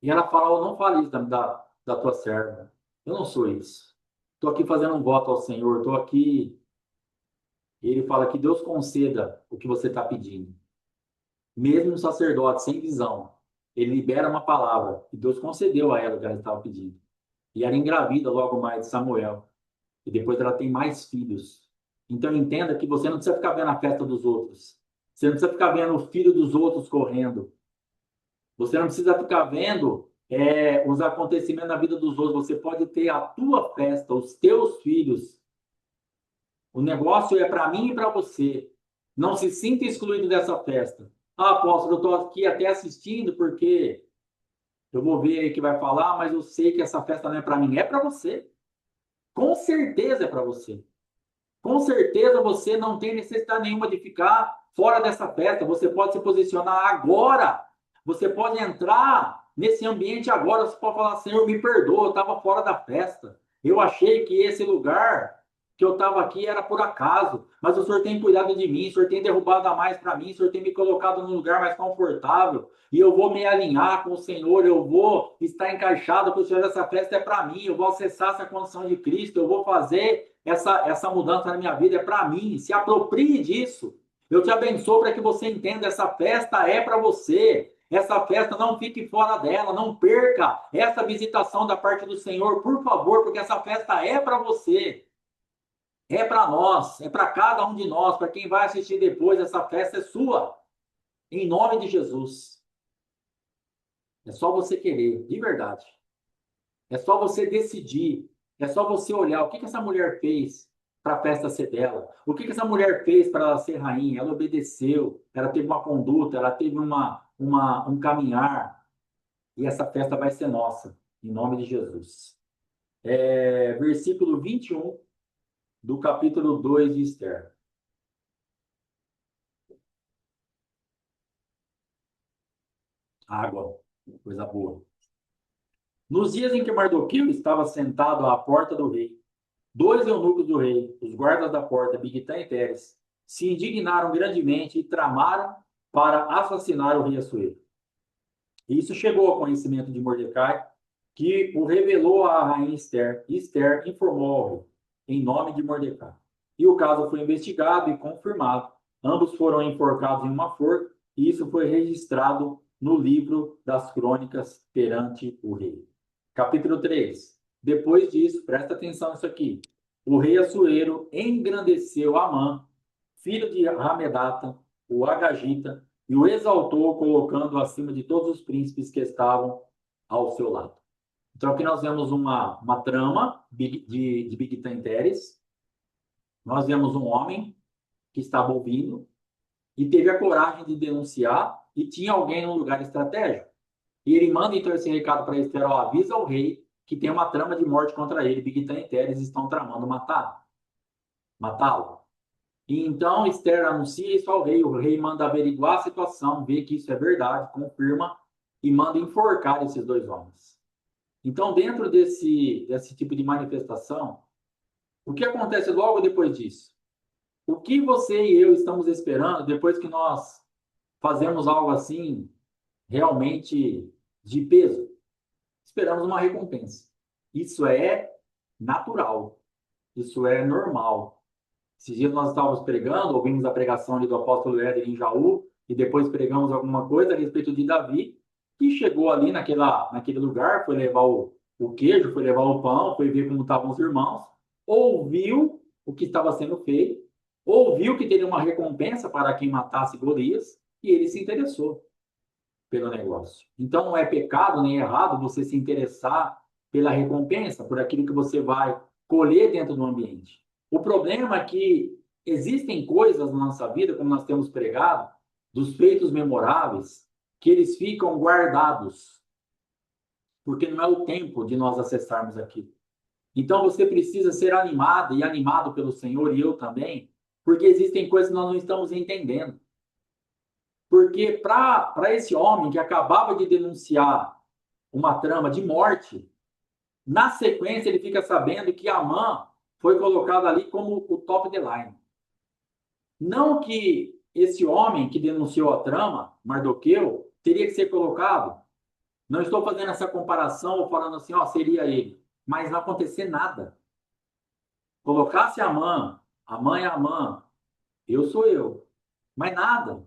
E ela fala, eu não falo isso da tua serva. Eu não sou isso. Estou aqui fazendo um voto ao Senhor, estou aqui. E ele fala que Deus conceda o que você está pedindo. Mesmo um sacerdote sem visão, ele libera uma palavra e Deus concedeu a ela o que ela estava pedindo. E ela engravida logo mais de Samuel. E depois ela tem mais filhos. Então entenda que você não precisa ficar vendo a festa dos outros. Você não precisa ficar vendo o filho dos outros correndo. Você não precisa ficar vendo os acontecimentos na vida dos outros. Você pode ter a tua festa, os teus filhos. O negócio é para mim e para você. Não se sinta excluído dessa festa. Ah, apóstolo, eu estou aqui até assistindo porque eu vou ver aí que vai falar, mas eu sei que essa festa não é para mim. É para você. Com certeza é para você. Com certeza você não tem necessidade nenhuma de ficar fora dessa festa. Você pode se posicionar agora. Você pode entrar nesse ambiente agora. Você pode falar, Senhor, me perdoa, eu estava fora da festa. Eu achei que esse lugar que eu estava aqui era por acaso, mas o Senhor tem cuidado de mim, o Senhor tem derrubado a mais para mim, o Senhor tem me colocado num lugar mais confortável, e eu vou me alinhar com o Senhor, eu vou estar encaixado com o Senhor, essa festa é para mim, eu vou acessar essa condição de Cristo, eu vou fazer essa mudança na minha vida, é para mim, se aproprie disso. Eu te abençoo para que você entenda, essa festa é para você. Essa festa, não fique fora dela, não perca essa visitação da parte do Senhor, por favor, porque essa festa é para você. É para nós, é para cada um de nós, para quem vai assistir depois, essa festa é sua. Em nome de Jesus. É só você querer, de verdade. É só você decidir. É só você olhar o que essa mulher fez para a festa ser dela. O que essa mulher fez para ela ser rainha? Ela obedeceu, ela teve uma conduta, ela teve um caminhar. E essa festa vai ser nossa, em nome de Jesus. Versículo 21 do capítulo 2 de Esther. Água, coisa boa. Nos dias em que Mardoqueu estava sentado à porta do rei, dois eunucos do rei, os guardas da porta, Bigtã e Teres, se indignaram grandemente e tramaram para assassinar o rei Assuero. Isso chegou ao conhecimento de Mordecai, que o revelou à rainha Esther. E Esther informou ao rei, em nome de Mordecai. E o caso foi investigado e confirmado. Ambos foram enforcados em uma forca, e isso foi registrado no livro das crônicas perante o rei. Capítulo 3. Depois disso, presta atenção nisso aqui. O rei Assuero engrandeceu Amã, filho de Hamedata, o Agagita, e o exaltou, colocando acima de todos os príncipes que estavam ao seu lado. Então, aqui nós vemos uma trama de Bigtan Teres. Nós vemos um homem que estava ouvindo e teve a coragem de denunciar e tinha alguém no lugar estratégico. E ele manda então esse recado para Esther, ó, avisa ao rei que tem uma trama de morte contra ele, Bigtan e Teres estão tramando matá-lo. E então Esther anuncia isso ao rei, o rei manda averiguar a situação, vê que isso é verdade, confirma e manda enforcar esses dois homens. Então, dentro desse tipo de manifestação, o que acontece logo depois disso? O que você e eu estamos esperando depois que nós fazemos algo assim realmente de peso? Esperamos uma recompensa. Isso é natural, isso é normal. Esses dias nós estávamos pregando, ouvimos a pregação ali do apóstolo Éder em Jaú, e depois pregamos alguma coisa a respeito de Davi, que chegou ali naquele lugar, foi levar o queijo, foi levar o pão, foi ver como estavam os irmãos, ouviu o que estava sendo feito, ouviu que teria uma recompensa para quem matasse Golias, e ele se interessou pelo negócio. Então não é pecado nem errado você se interessar pela recompensa, por aquilo que você vai colher dentro do ambiente. O problema é que existem coisas na nossa vida, como nós temos pregado, dos feitos memoráveis, que eles ficam guardados, porque não é o tempo de nós acessarmos aquilo. Então você precisa ser animado e animado pelo Senhor, e eu também, porque existem coisas que nós não estamos entendendo. Porque para esse homem que acabava de denunciar uma trama de morte, na sequência ele fica sabendo que Amã foi colocado ali como o top the line. Não que esse homem que denunciou a trama, Mardoqueu, teria que ser colocado. Não estou fazendo essa comparação ou falando assim, ó, seria ele. Mas não acontecer nada. Colocasse Amã, Amã é Amã, eu sou eu. Mas nada.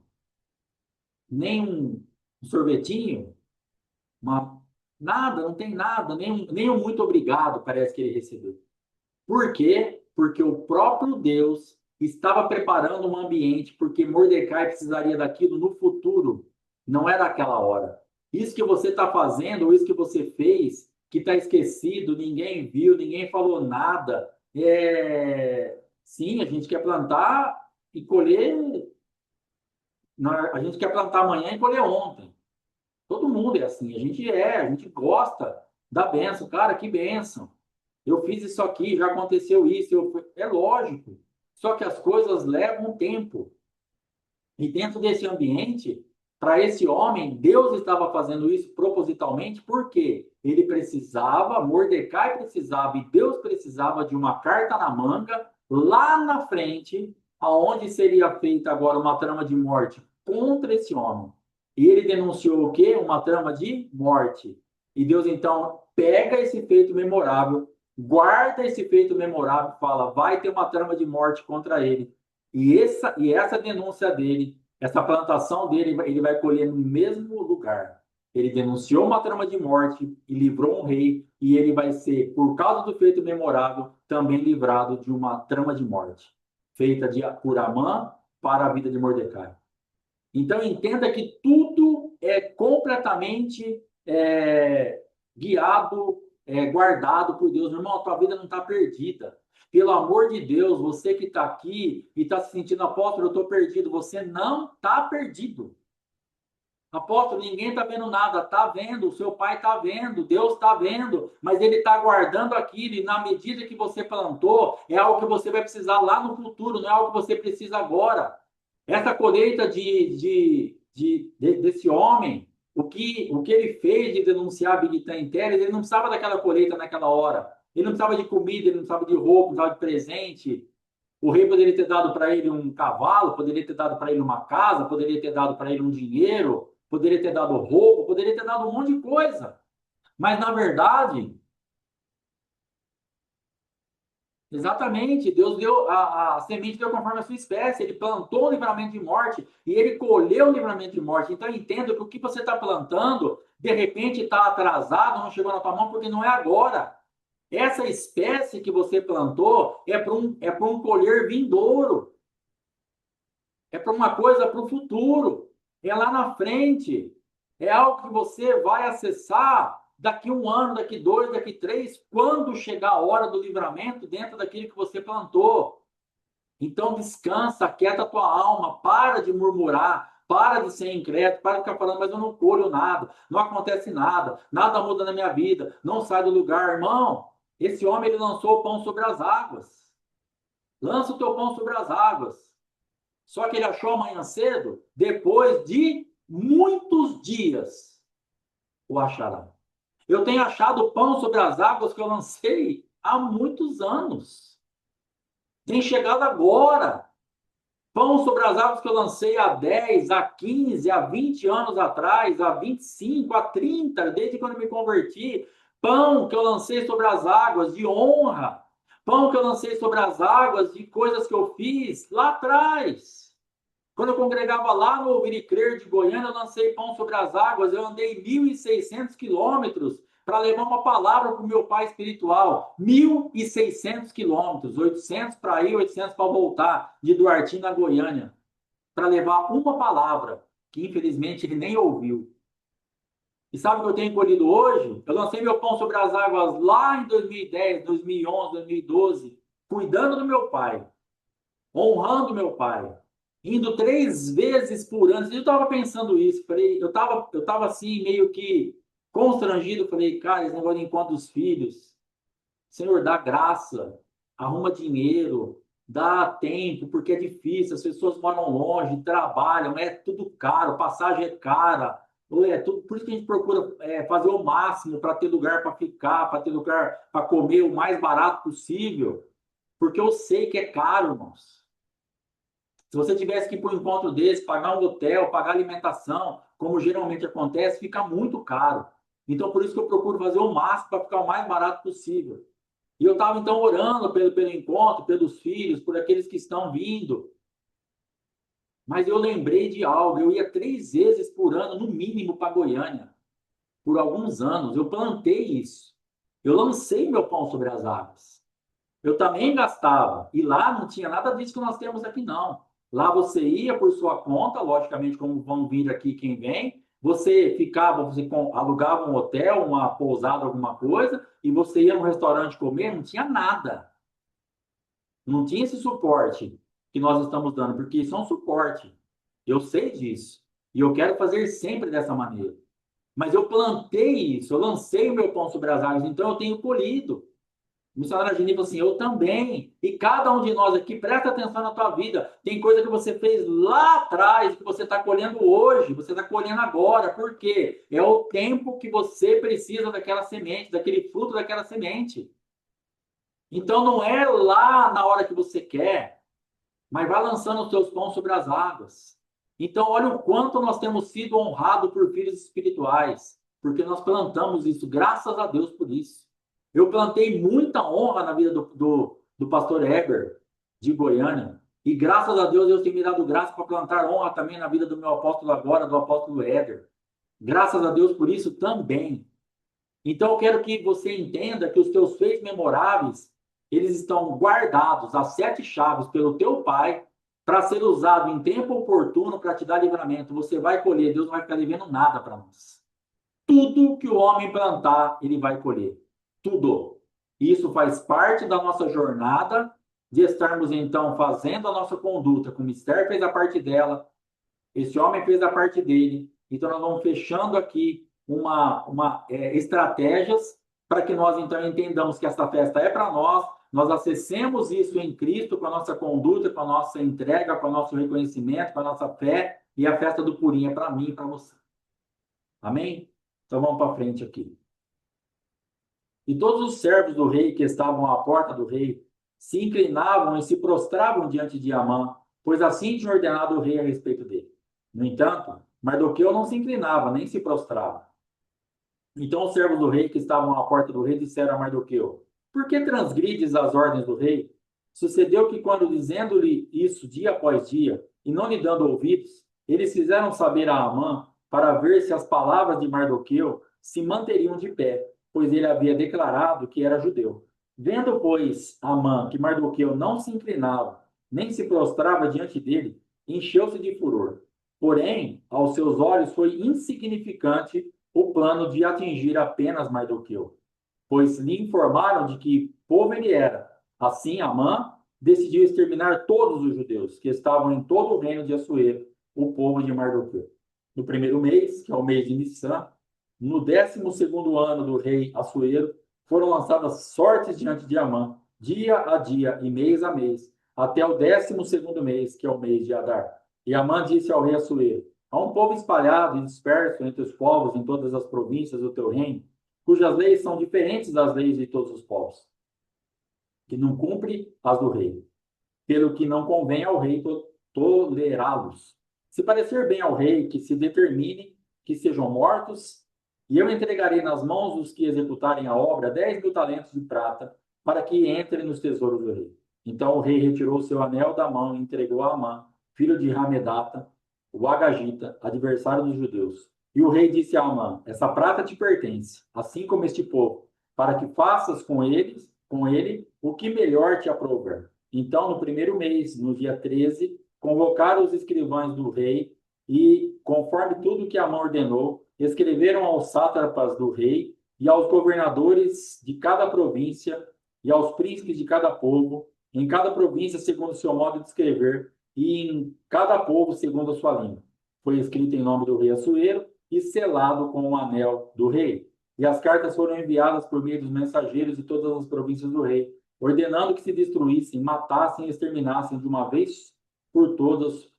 Nem um sorvetinho, uma, nada, não tem nada, nem um muito obrigado parece que ele recebeu. Por quê? Porque o próprio Deus estava preparando um ambiente, porque Mordecai precisaria daquilo no futuro, não era aquela hora. Isso que você está fazendo, ou isso que você fez, que está esquecido, ninguém viu, ninguém falou nada. Sim, a gente quer plantar e colher. A gente quer plantar amanhã e colher ontem. Todo mundo é assim, a gente gosta da benção. Cara, que benção. Eu fiz isso aqui, já aconteceu isso. É lógico. Só que as coisas levam tempo. E dentro desse ambiente, para esse homem, Deus estava fazendo isso propositalmente, porque ele precisava, Mordecai precisava e Deus precisava de uma carta na manga, lá na frente, aonde seria feita agora uma trama de morte contra esse homem. E ele denunciou o quê? Uma trama de morte. E Deus então pega esse feito memorável, guarda esse feito memorável, fala, vai ter uma trama de morte contra ele. E essa denúncia dele, essa plantação dele, ele vai colher no mesmo lugar. Ele denunciou uma trama de morte e livrou um rei, e ele vai ser, por causa do feito memorável, também livrado de uma trama de morte, feita por Amã para a vida de Mordecai. Então, entenda que tudo é completamente guiado, guardado por Deus. Meu irmão, a tua vida não está perdida. Pelo amor de Deus, você que está aqui e está se sentindo, apóstolo, eu estou perdido. Você não está perdido. Apóstolo, ninguém está vendo nada. Está vendo, o seu pai está vendo, Deus está vendo, mas ele está guardando aquilo, e na medida que você plantou, é algo que você vai precisar lá no futuro, não é algo que você precisa agora. Essa colheita desse homem, o que ele fez de denunciar Bigtan e Teres, ele não precisava daquela colheita naquela hora. Ele não precisava de comida, ele não precisava de roupa, não precisava de presente. O rei poderia ter dado para ele um cavalo, poderia ter dado para ele uma casa, poderia ter dado para ele um dinheiro, poderia ter dado roupa, poderia ter dado um monte de coisa. Mas, na verdade, exatamente, Deus deu a semente deu conforme a sua espécie, ele plantou o livramento de morte e ele colheu o livramento de morte. Então entenda que o que você está plantando, de repente está atrasado, não chegou na tua mão, porque não é agora. Essa espécie que você plantou é para um colher vindouro. É para uma coisa para o futuro. É lá na frente. É algo que você vai acessar daqui 1 ano, daqui 2, daqui 3, quando chegar a hora do livramento dentro daquilo que você plantou. Então descansa, aquieta a tua alma, para de murmurar, para de ser incrédulo, para de ficar falando, mas eu não colho nada, não acontece nada, nada muda na minha vida, não sai do lugar. Irmão, esse homem ele lançou o pão sobre as águas. Lança o teu pão sobre as águas. Só que ele achou amanhã cedo, depois de muitos dias, o achará. Eu tenho achado o pão sobre as águas que eu lancei há muitos anos. Tem chegado agora. Pão sobre as águas que eu lancei há 10, há 15, há 20 anos atrás, há 25, há 30, desde quando eu me converti. Pão que eu lancei sobre as águas de honra. Pão que eu lancei sobre as águas de coisas que eu fiz lá atrás. Quando eu congregava lá no Ouvir e Crer de Goiânia, eu lancei pão sobre as águas. Eu andei 1.600 quilômetros para levar uma palavra para o meu pai espiritual. 1.600 quilômetros, 800 para ir, 800 para voltar, de Duartina a Goiânia, para levar uma palavra, que infelizmente ele nem ouviu. E sabe o que eu tenho colhido hoje? Eu lancei meu pão sobre as águas lá em 2010, 2011, 2012, cuidando do meu pai, honrando meu pai, indo 3 vezes por ano. Eu estava pensando isso, falei, eu tava assim, meio que constrangido, falei, cara, esse negócio de encontro dos filhos, Senhor, dá graça, arruma dinheiro, dá tempo, porque é difícil, as pessoas moram longe, trabalham, é tudo caro, passagem é cara, é tudo, por isso que a gente procura fazer o máximo para ter lugar para ficar, para ter lugar para comer o mais barato possível, porque eu sei que é caro, irmãos. Se você tivesse que ir para um encontro desse, pagar um hotel, pagar alimentação, como geralmente acontece, fica muito caro. Então, por isso que eu procuro fazer o máximo para ficar o mais barato possível. E eu estava, então, orando pelo encontro, pelos filhos, por aqueles que estão vindo. Mas eu lembrei de algo. Eu ia 3 vezes por ano, no mínimo, para Goiânia. Por alguns anos. Eu plantei isso. Eu lancei meu pão sobre as águas. Eu também gastava. E lá não tinha nada disso que nós temos aqui, não. Lá você ia por sua conta, logicamente, como vão vir aqui quem vem. Você ficava, você alugava um hotel, uma pousada, alguma coisa, e você ia no restaurante comer, não tinha nada. Não tinha esse suporte que nós estamos dando, porque isso é um suporte. Eu sei disso. E eu quero fazer sempre dessa maneira. Mas eu plantei isso, eu lancei o meu pão sobre as águas, então eu tenho colhido. O missionário Geni falou assim, eu também. E cada um de nós aqui, presta atenção na tua vida. Tem coisa que você fez lá atrás, que você está colhendo hoje, você está colhendo agora. Por quê? É o tempo que você precisa daquela semente, daquele fruto daquela semente. Então não é lá na hora que você quer, mas vai lançando os teus pães sobre as águas. Então olha o quanto nós temos sido honrados por filhos espirituais, porque nós plantamos isso, graças a Deus por isso. Eu plantei muita honra na vida do pastor Heber, de Goiânia. E graças a Deus tem me dado graça para plantar honra também na vida do meu apóstolo agora, do apóstolo Heber. Graças a Deus por isso também. Então eu quero que você entenda que os teus feitos memoráveis, eles estão guardados, as 7 chaves pelo teu Pai, para ser usado em tempo oportuno para te dar livramento. Você vai colher, Deus não vai ficar devendo nada para nós. Tudo que o homem plantar, ele vai colher. Tudo. Isso faz parte da nossa jornada de estarmos, então, fazendo a nossa conduta, como Esther fez a parte dela, esse homem fez a parte dele. Então, nós vamos fechando aqui estratégias para que nós, então, entendamos que essa festa é para nós acessemos isso em Cristo com a nossa conduta, com a nossa entrega, com o nosso reconhecimento, com a nossa fé, e a festa do Purim é para mim e para você. Amém? Então, vamos para frente aqui. E todos os servos do rei que estavam à porta do rei se inclinavam e se prostravam diante de Amã, pois assim tinha ordenado o rei a respeito dele. No entanto, Mardoqueu não se inclinava, nem se prostrava. Então os servos do rei que estavam à porta do rei disseram a Mardoqueu: Por que transgrides as ordens do rei? Sucedeu que, quando dizendo-lhe isso dia após dia, e não lhe dando ouvidos, eles fizeram saber a Amã para ver se as palavras de Mardoqueu se manteriam de pé. pois ele havia declarado que era judeu. Vendo, pois, Amã que Mardoqueu não se inclinava, nem se prostrava diante dele, encheu-se de furor. Porém, aos seus olhos foi insignificante o plano de atingir apenas Mardoqueu, pois lhe informaram de que povo ele era. Assim, Amã decidiu exterminar todos os judeus que estavam em todo o reino de Assuero, o povo de Mardoqueu. No primeiro mês, que é o mês de Nissan, no 12º ano do rei Assuero, foram lançadas sortes diante de Amã, dia a dia e mês a mês, até o 12º mês, que é o mês de Adar. E Amã disse ao rei Assuero: há um povo espalhado e disperso entre os povos em todas as províncias do teu reino, cujas leis são diferentes das leis de todos os povos, que não cumpre as do rei, pelo que não convém ao rei tolerá-los. Se parecer bem ao rei, que se determine que sejam mortos, e eu entregarei nas mãos dos que executarem a obra 10.000 talentos de prata, para que entre nos tesouros do rei. Então o rei retirou seu anel da mão e entregou a Amã, filho de Ramedata, o Agagita, adversário dos judeus. E o rei disse a Amã: essa prata te pertence, assim como este povo, para que faças com ele o que melhor te aprouver. Então, no primeiro mês, no dia 13, convocaram os escrivães do rei e, conforme tudo que Amã ordenou, escreveram aos sátrapas do rei e aos governadores de cada província e aos príncipes de cada povo, em cada província segundo o seu modo de escrever e em cada povo segundo a sua língua. Foi escrito em nome do rei Assuero e selado com o anel do rei. E as cartas foram enviadas por meio dos mensageiros de todas as províncias do rei, ordenando que se destruíssem, matassem e exterminassem de uma vez por todas,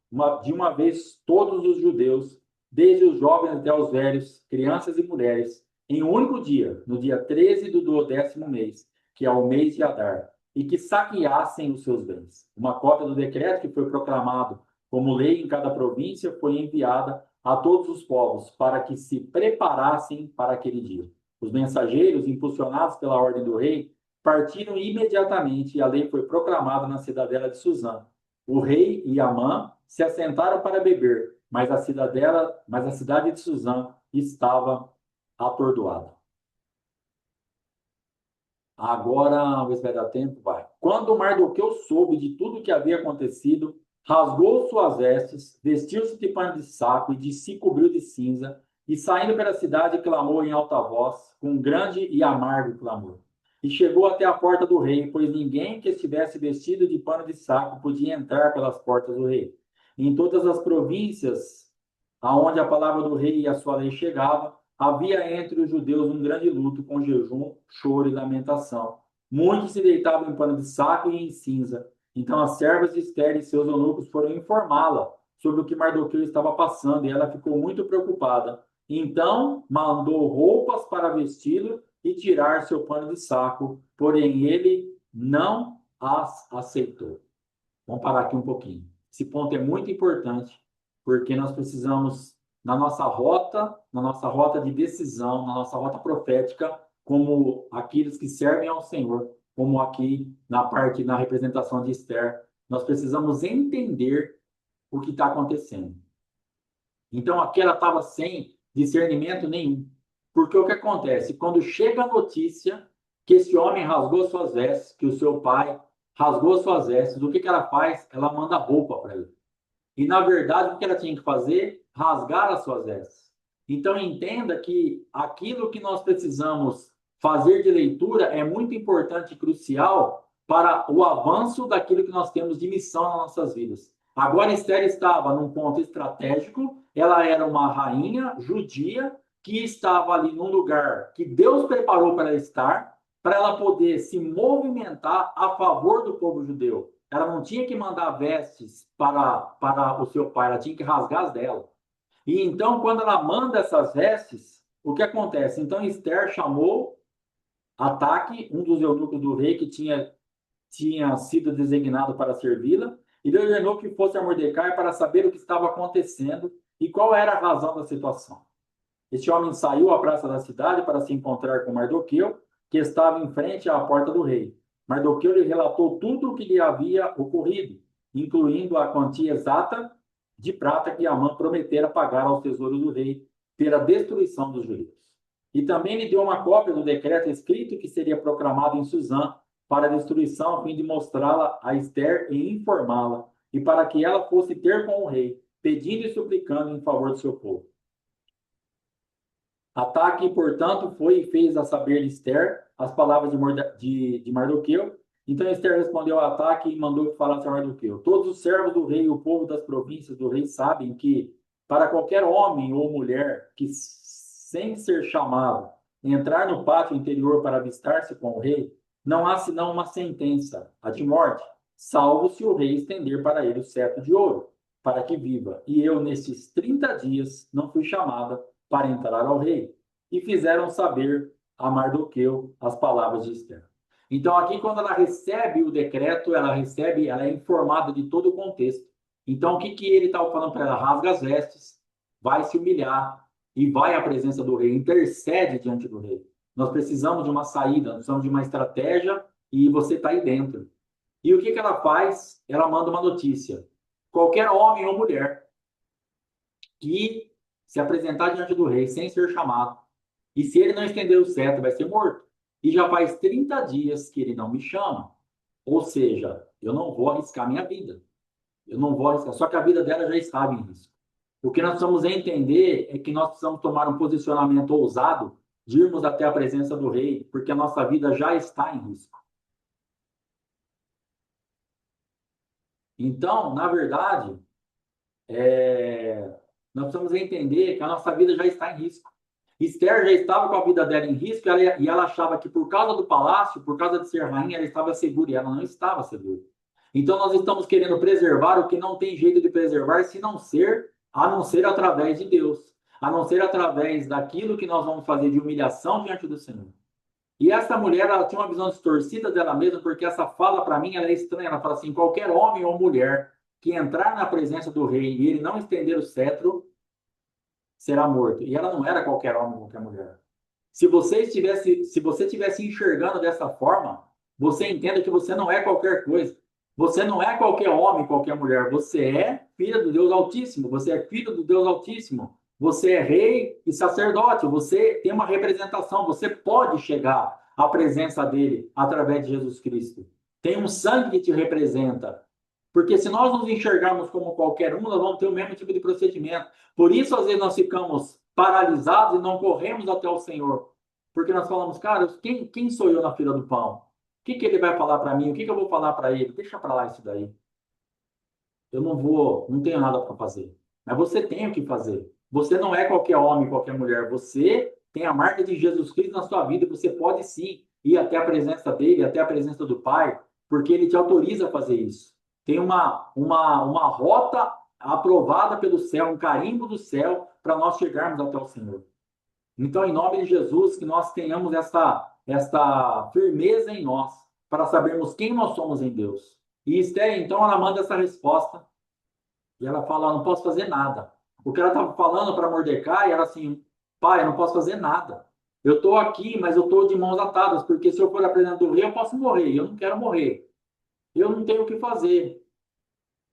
de uma vez todos os judeus, desde os jovens até os velhos, crianças e mulheres, em um único dia, no dia 13 do 12º mês, que é o mês de Adar, e que saqueassem os seus bens. Uma cópia do decreto que foi proclamado como lei em cada província foi enviada a todos os povos para que se preparassem para aquele dia. Os mensageiros, impulsionados pela ordem do rei, partiram imediatamente e a lei foi proclamada na cidadela de Suzã. O rei e Amã se assentaram para beber, mas a cidade de Suzã estava atordoada. Agora, vê se vai dar tempo, vai. Quando Mardoqueu soube de tudo o que havia acontecido, rasgou suas vestes, vestiu-se de pano de saco e se cobriu de cinza, e saindo pela cidade clamou em alta voz, com grande e amargo clamor. E chegou até a porta do rei, pois ninguém que estivesse vestido de pano de saco podia entrar pelas portas do rei. Em todas as províncias aonde a palavra do rei e a sua lei chegava, havia entre os judeus um grande luto, com jejum, choro e lamentação. Muitos se deitavam em pano de saco e em cinza. Então as servas de Esther e seus eunucos foram informá-la sobre o que Mardoqueu estava passando, e ela ficou muito preocupada. Então mandou roupas para vesti-lo e tirar seu pano de saco, porém ele não as aceitou. Vamos parar aqui um pouquinho. Esse ponto é muito importante, porque nós precisamos, na nossa rota de decisão, na nossa rota profética, como aqueles que servem ao Senhor, como aqui na representação de Esther, nós precisamos entender o que está acontecendo. Então, aqui ela estava sem discernimento nenhum. Porque o que acontece? Quando chega a notícia que esse homem rasgou suas vestes, que o seu pai rasgou suas vestes, o que ela faz? Ela manda roupa para ele. E, na verdade, o que ela tinha que fazer? Rasgar as suas vestes. Então, entenda que aquilo que nós precisamos fazer de leitura é muito importante e crucial para o avanço daquilo que nós temos de missão nas nossas vidas. Agora, Esther estava num ponto estratégico, ela era uma rainha judia que estava ali num lugar que Deus preparou para ela estar, para ela poder se movimentar a favor do povo judeu. Ela não tinha que mandar vestes para o seu pai, ela tinha que rasgar as dela. E então, quando ela manda essas vestes, o que acontece? Então, Esther chamou Ataque, um dos eunucos do rei que tinha sido designado para servi-la, e ele ordenou que fosse a Mordecai para saber o que estava acontecendo e qual era a razão da situação. Este homem saiu à praça da cidade para se encontrar com Mardoqueu, que estava em frente à porta do rei. Mardoqueu lhe relatou tudo o que lhe havia ocorrido, incluindo a quantia exata de prata que Amã prometera pagar aos tesouros do rei pela destruição dos judeus. E também lhe deu uma cópia do decreto escrito que seria proclamado em Suzã para a destruição, a fim de mostrá-la a Ester e informá-la, e para que ela fosse ter com o rei, pedindo e suplicando em favor do seu povo. Ataque, portanto, foi e fez a saber Ester as palavras de Mardoqueu. Então Ester respondeu ao ataque e mandou que falasse a Mardoqueu. Todos os servos do rei e o povo das províncias do rei sabem que, para qualquer homem ou mulher que, sem ser chamado, entrar no pátio interior para avistar-se com o rei, não há senão uma sentença, a de morte, salvo se o rei estender para ele o cetro de ouro, para que viva. E eu, nesses 30 dias, não fui chamada para entrar ao rei, e fizeram saber a Mardoqueu as palavras de Ester. Então, aqui, quando ela recebe o decreto, ela é informada de todo o contexto. Então, o que ele estava falando para ela? Rasga as vestes, vai se humilhar e vai à presença do rei, intercede diante do rei. Nós precisamos de uma saída, nós precisamos de uma estratégia e você está aí dentro. E o que ela faz? Ela manda uma notícia. Qualquer homem ou mulher que se apresentar diante do rei sem ser chamado, e se ele não estender o cetro, vai ser morto. E já faz 30 dias que ele não me chama. Ou seja, eu não vou arriscar minha vida. Eu não vou arriscar. Só que a vida dela já estava em risco. O que nós precisamos entender é que nós precisamos tomar um posicionamento ousado de irmos até a presença do rei, porque a nossa vida já está em risco. Então, na verdade, nós precisamos entender que a nossa vida já está em risco. Esther já estava com a vida dela em risco e ela achava que por causa do palácio, por causa de ser rainha, ela estava segura e ela não estava segura. Então nós estamos querendo preservar o que não tem jeito de preservar se não ser, a não ser através de Deus, a não ser através daquilo que nós vamos fazer de humilhação diante do Senhor. E essa mulher, ela tinha uma visão distorcida dela mesma, porque essa fala para mim ela é estranha. Ela fala assim: qualquer homem ou mulher que entrar na presença do rei e ele não estender o cetro, será morto. E ela não era qualquer homem, qualquer mulher. Se você estivesse enxergando dessa forma, você entenda que você não é qualquer coisa. Você não é qualquer homem, qualquer mulher. Você é filha do Deus Altíssimo. Você é filho do Deus Altíssimo. Você é rei e sacerdote. Você tem uma representação. Você pode chegar à presença dele através de Jesus Cristo. Tem um sangue que te representa. Porque se nós nos enxergarmos como qualquer um, nós vamos ter o mesmo tipo de procedimento. Por isso, às vezes, nós ficamos paralisados e não corremos até o Senhor. Porque nós falamos, cara, quem sou eu na fila do pão? O que ele vai falar para mim? O que eu vou falar para ele? Deixa para lá isso daí. Eu não tenho nada para fazer. Mas você tem o que fazer. Você não é qualquer homem, qualquer mulher. Você tem a marca de Jesus Cristo na sua vida. Você pode sim ir até a presença dele, até a presença do Pai, porque ele te autoriza a fazer isso. Tem uma rota aprovada pelo céu, um carimbo do céu para nós chegarmos até o Senhor. Então, em nome de Jesus, que nós tenhamos esta firmeza em nós, para sabermos quem nós somos em Deus. E Esther, então, ela manda essa resposta, e ela fala, não posso fazer nada. O que ela estava falando para Mordecai era assim, pai, eu não posso fazer nada. Eu estou aqui, mas eu estou de mãos atadas, porque se eu for apresentado do rei, eu posso morrer, eu não quero morrer. Eu não tenho o que fazer.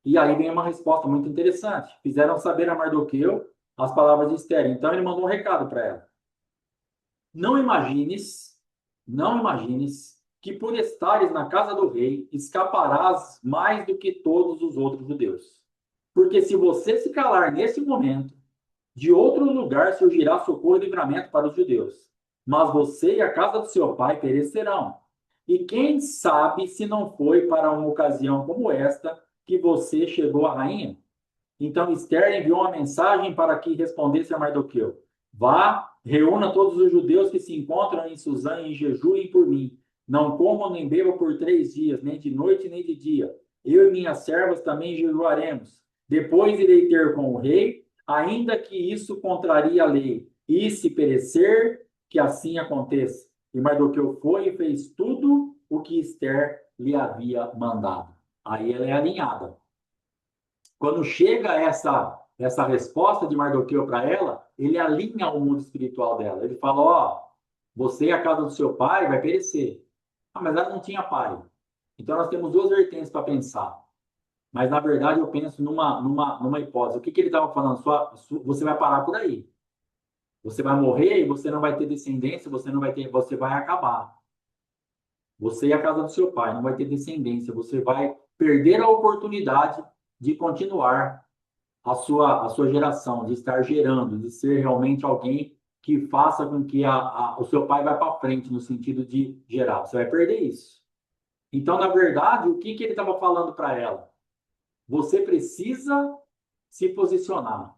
E aí vem uma resposta muito interessante. Fizeram saber a Mardoqueu as palavras de Esther. Então, ele mandou um recado para ela. Não imagines, não imagines que por estares na casa do rei escaparás mais do que todos os outros judeus. Porque se você se calar nesse momento, de outro lugar surgirá socorro e livramento para os judeus. Mas você e a casa do seu pai perecerão. E quem sabe se não foi para uma ocasião como esta que você chegou à rainha? Então Esther enviou uma mensagem para que respondesse a Mardoqueu: vá, reúna todos os judeus que se encontram em Suzã e jejuem por mim. Não comam nem bebam por 3 dias, nem de noite nem de dia. Eu e minhas servas também jejuaremos. Depois irei ter com o rei, ainda que isso contraria a lei. E se perecer, que assim aconteça. E Mardoqueu foi e fez tudo o que Esther lhe havia mandado. Aí ela é alinhada. Quando chega essa resposta de Mardoqueu para ela, ele alinha o mundo espiritual dela. Ele fala: ó, você e a casa do seu pai vai perecer. Ah, mas ela não tinha pai. Então nós temos duas vertentes para pensar. Mas na verdade eu penso numa hipótese. O que ele estava falando? Você vai parar por aí. Você vai morrer e você não vai ter descendência, você vai acabar. Você e a casa do seu pai não vai ter descendência. Você vai perder a oportunidade de continuar a sua geração, de estar gerando, de ser realmente alguém que faça com que o seu pai vá para frente no sentido de gerar. Você vai perder isso. Então, na verdade, o que ele estava falando para ela? Você precisa se posicionar.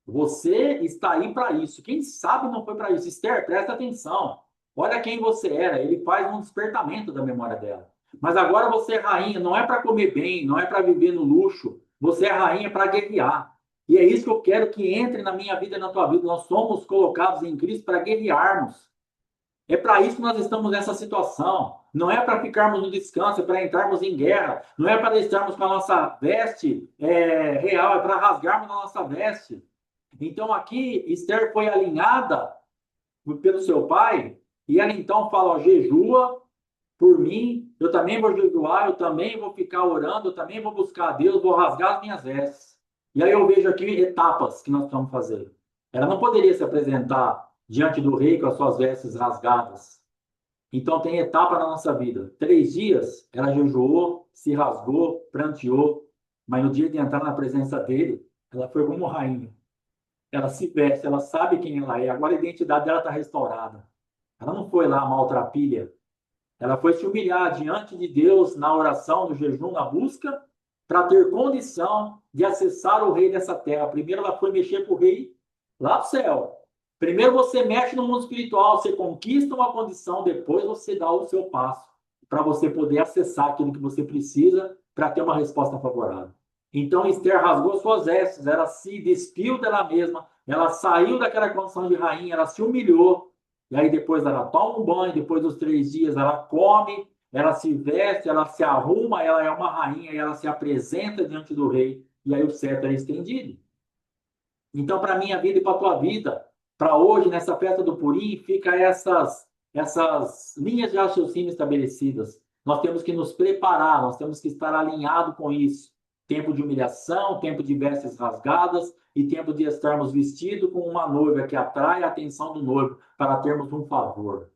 Você está aí para isso. Quem sabe não foi para isso? Esther, presta atenção. Olha quem você era. Ele faz um despertamento da memória dela. Mas agora você é rainha, não é para comer bem, não é para viver no luxo. Você é rainha para guerrear. E é isso que eu quero que entre na minha vida e na tua vida. Nós somos colocados em Cristo para guerrearmos. É para isso que nós estamos nessa situação. Não é para ficarmos no descanso, é para entrarmos em guerra. Não é para estarmos com a nossa veste real, é para rasgarmos a nossa veste. Então aqui Esther foi alinhada pelo seu pai e ela então fala: ó, jejua por mim, eu também vou jejuar, eu também vou ficar orando, eu também vou buscar a Deus, vou rasgar as minhas vestes. E aí eu vejo aqui etapas que nós estamos fazendo. Ela não poderia se apresentar diante do rei com as suas vestes rasgadas. Então tem etapa na nossa vida. 3 dias ela jejuou, se rasgou, pranteou, mas no dia de entrar na presença dele, ela foi como rainha. Ela se veste, ela sabe quem ela é. Agora a identidade dela está restaurada. Ela não foi lá maltrapilha. Ela foi se humilhar diante de Deus na oração, no jejum, na busca, para ter condição de acessar o rei dessa terra. Primeiro ela foi mexer com o rei lá do céu. Primeiro você mexe no mundo espiritual, você conquista uma condição, depois você dá o seu passo para você poder acessar aquilo que você precisa para ter uma resposta favorável. Então Esther rasgou suas vestes, ela se despiu dela mesma, ela saiu daquela condição de rainha, ela se humilhou, e aí depois ela toma um banho, depois dos 3 dias ela come, ela se veste, ela se arruma, ela é uma rainha e ela se apresenta diante do rei, e aí o cetro é estendido. Então, para a minha vida e para a tua vida, para hoje, nessa festa do Purim, fica essas linhas de raciocínio estabelecidas. Nós temos que nos preparar, nós temos que estar alinhado com isso. Tempo de humilhação, tempo de vestes rasgadas e tempo de estarmos vestidos com uma noiva que atrai a atenção do noivo para termos um favor.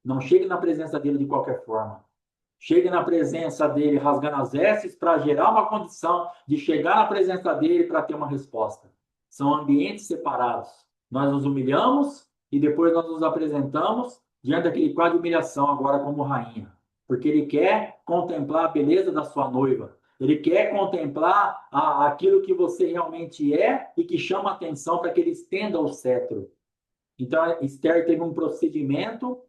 Não chegue na presença dele de qualquer forma. Chegue na presença dele rasgando as vestes para gerar uma condição de chegar na presença dele para ter uma resposta. São ambientes separados. Nós nos humilhamos e depois nós nos apresentamos diante daquele quadro de humilhação, agora como rainha. Porque ele quer contemplar a beleza da sua noiva. Ele quer contemplar aquilo que você realmente é e que chama a atenção para que ele estenda o cetro. Então, Esther teve um procedimento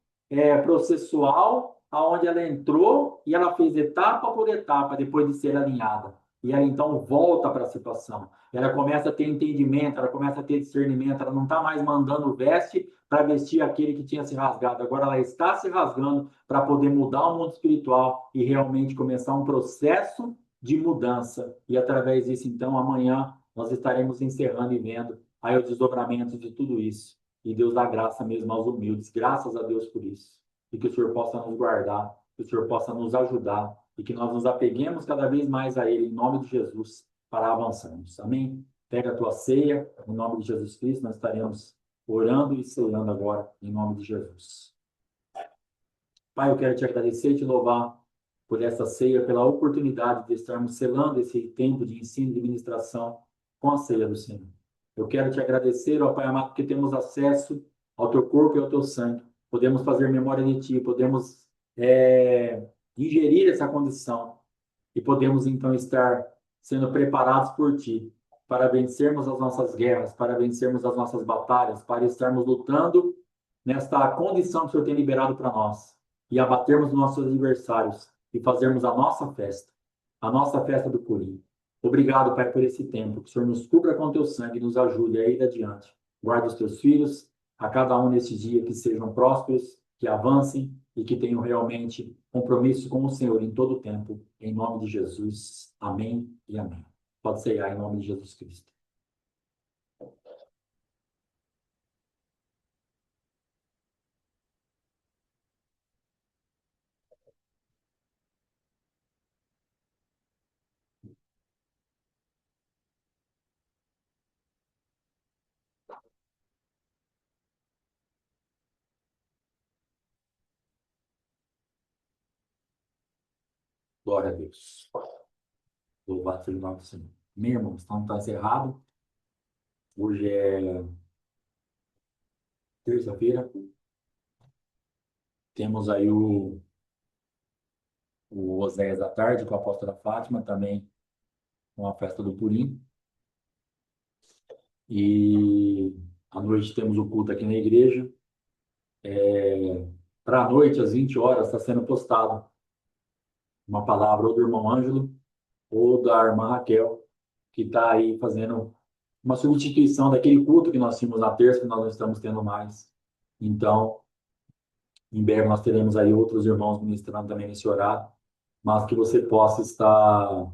processual, aonde ela entrou e ela fez etapa por etapa depois de ser alinhada. E ela então volta para a situação. Ela começa a ter entendimento, ela começa a ter discernimento, ela não está mais mandando veste para vestir aquele que tinha se rasgado. Agora ela está se rasgando para poder mudar o mundo espiritual e realmente começar um processo de mudança. E através disso, então, amanhã nós estaremos encerrando e vendo aí o desdobramento de tudo isso. E Deus dá graça mesmo aos humildes. Graças a Deus por isso. E que o Senhor possa nos guardar, que o Senhor possa nos ajudar e que nós nos apeguemos cada vez mais a Ele, em nome de Jesus, para avançarmos. Amém? Pega a tua ceia, em nome de Jesus Cristo, nós estaremos orando e ceando agora, em nome de Jesus. Pai, eu quero te agradecer e te louvar por essa ceia, pela oportunidade de estarmos selando esse tempo de ensino e de ministração com a ceia do Senhor. Eu quero te agradecer, ó Pai amado, porque temos acesso ao teu corpo e ao teu sangue. Podemos fazer memória de ti, podemos ingerir essa condição e podemos então estar sendo preparados por ti para vencermos as nossas guerras, para vencermos as nossas batalhas, para estarmos lutando nesta condição que o Senhor tem liberado para nós e abatermos nossos adversários e fazermos a nossa festa do Purim. Obrigado, Pai, por esse tempo. Que o Senhor nos cubra com teu sangue e nos ajude a ir adiante. Guarda os teus filhos, a cada um nesse dia, que sejam prósperos, que avancem e que tenham realmente compromisso com o Senhor em todo o tempo. Em nome de Jesus. Amém e amém. Pode ser em nome de Jesus Cristo. Glória a Deus. Louvado seja o nome do Senhor. Meu irmão, então está encerrado. Hoje é terça-feira. Temos aí o Oséias da tarde com a apóstola Fátima, também com a festa do Purim. E à noite temos o culto aqui na igreja. Para a noite, às 20 horas, está sendo postado uma palavra ou do irmão Ângelo ou da irmã Raquel, que está aí fazendo uma substituição daquele culto que nós tínhamos na terça, que nós não estamos tendo mais. Então, em breve nós teremos aí outros irmãos ministrando também nesse horário, mas que você possa estar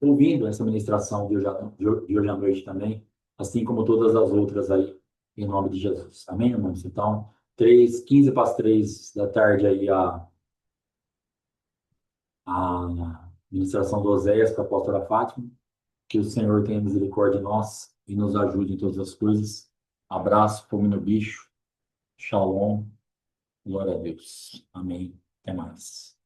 ouvindo essa ministração de hoje à noite também, assim como todas as outras aí, em nome de Jesus. Amém, irmãos? Então, 15 para as 3 da tarde aí a ministração do Oséias com a apóstola Fátima. Que o Senhor tenha misericórdia de nós e nos ajude em todas as coisas. Abraço, fome no bicho. Shalom. Glória a Deus. Amém. Até mais.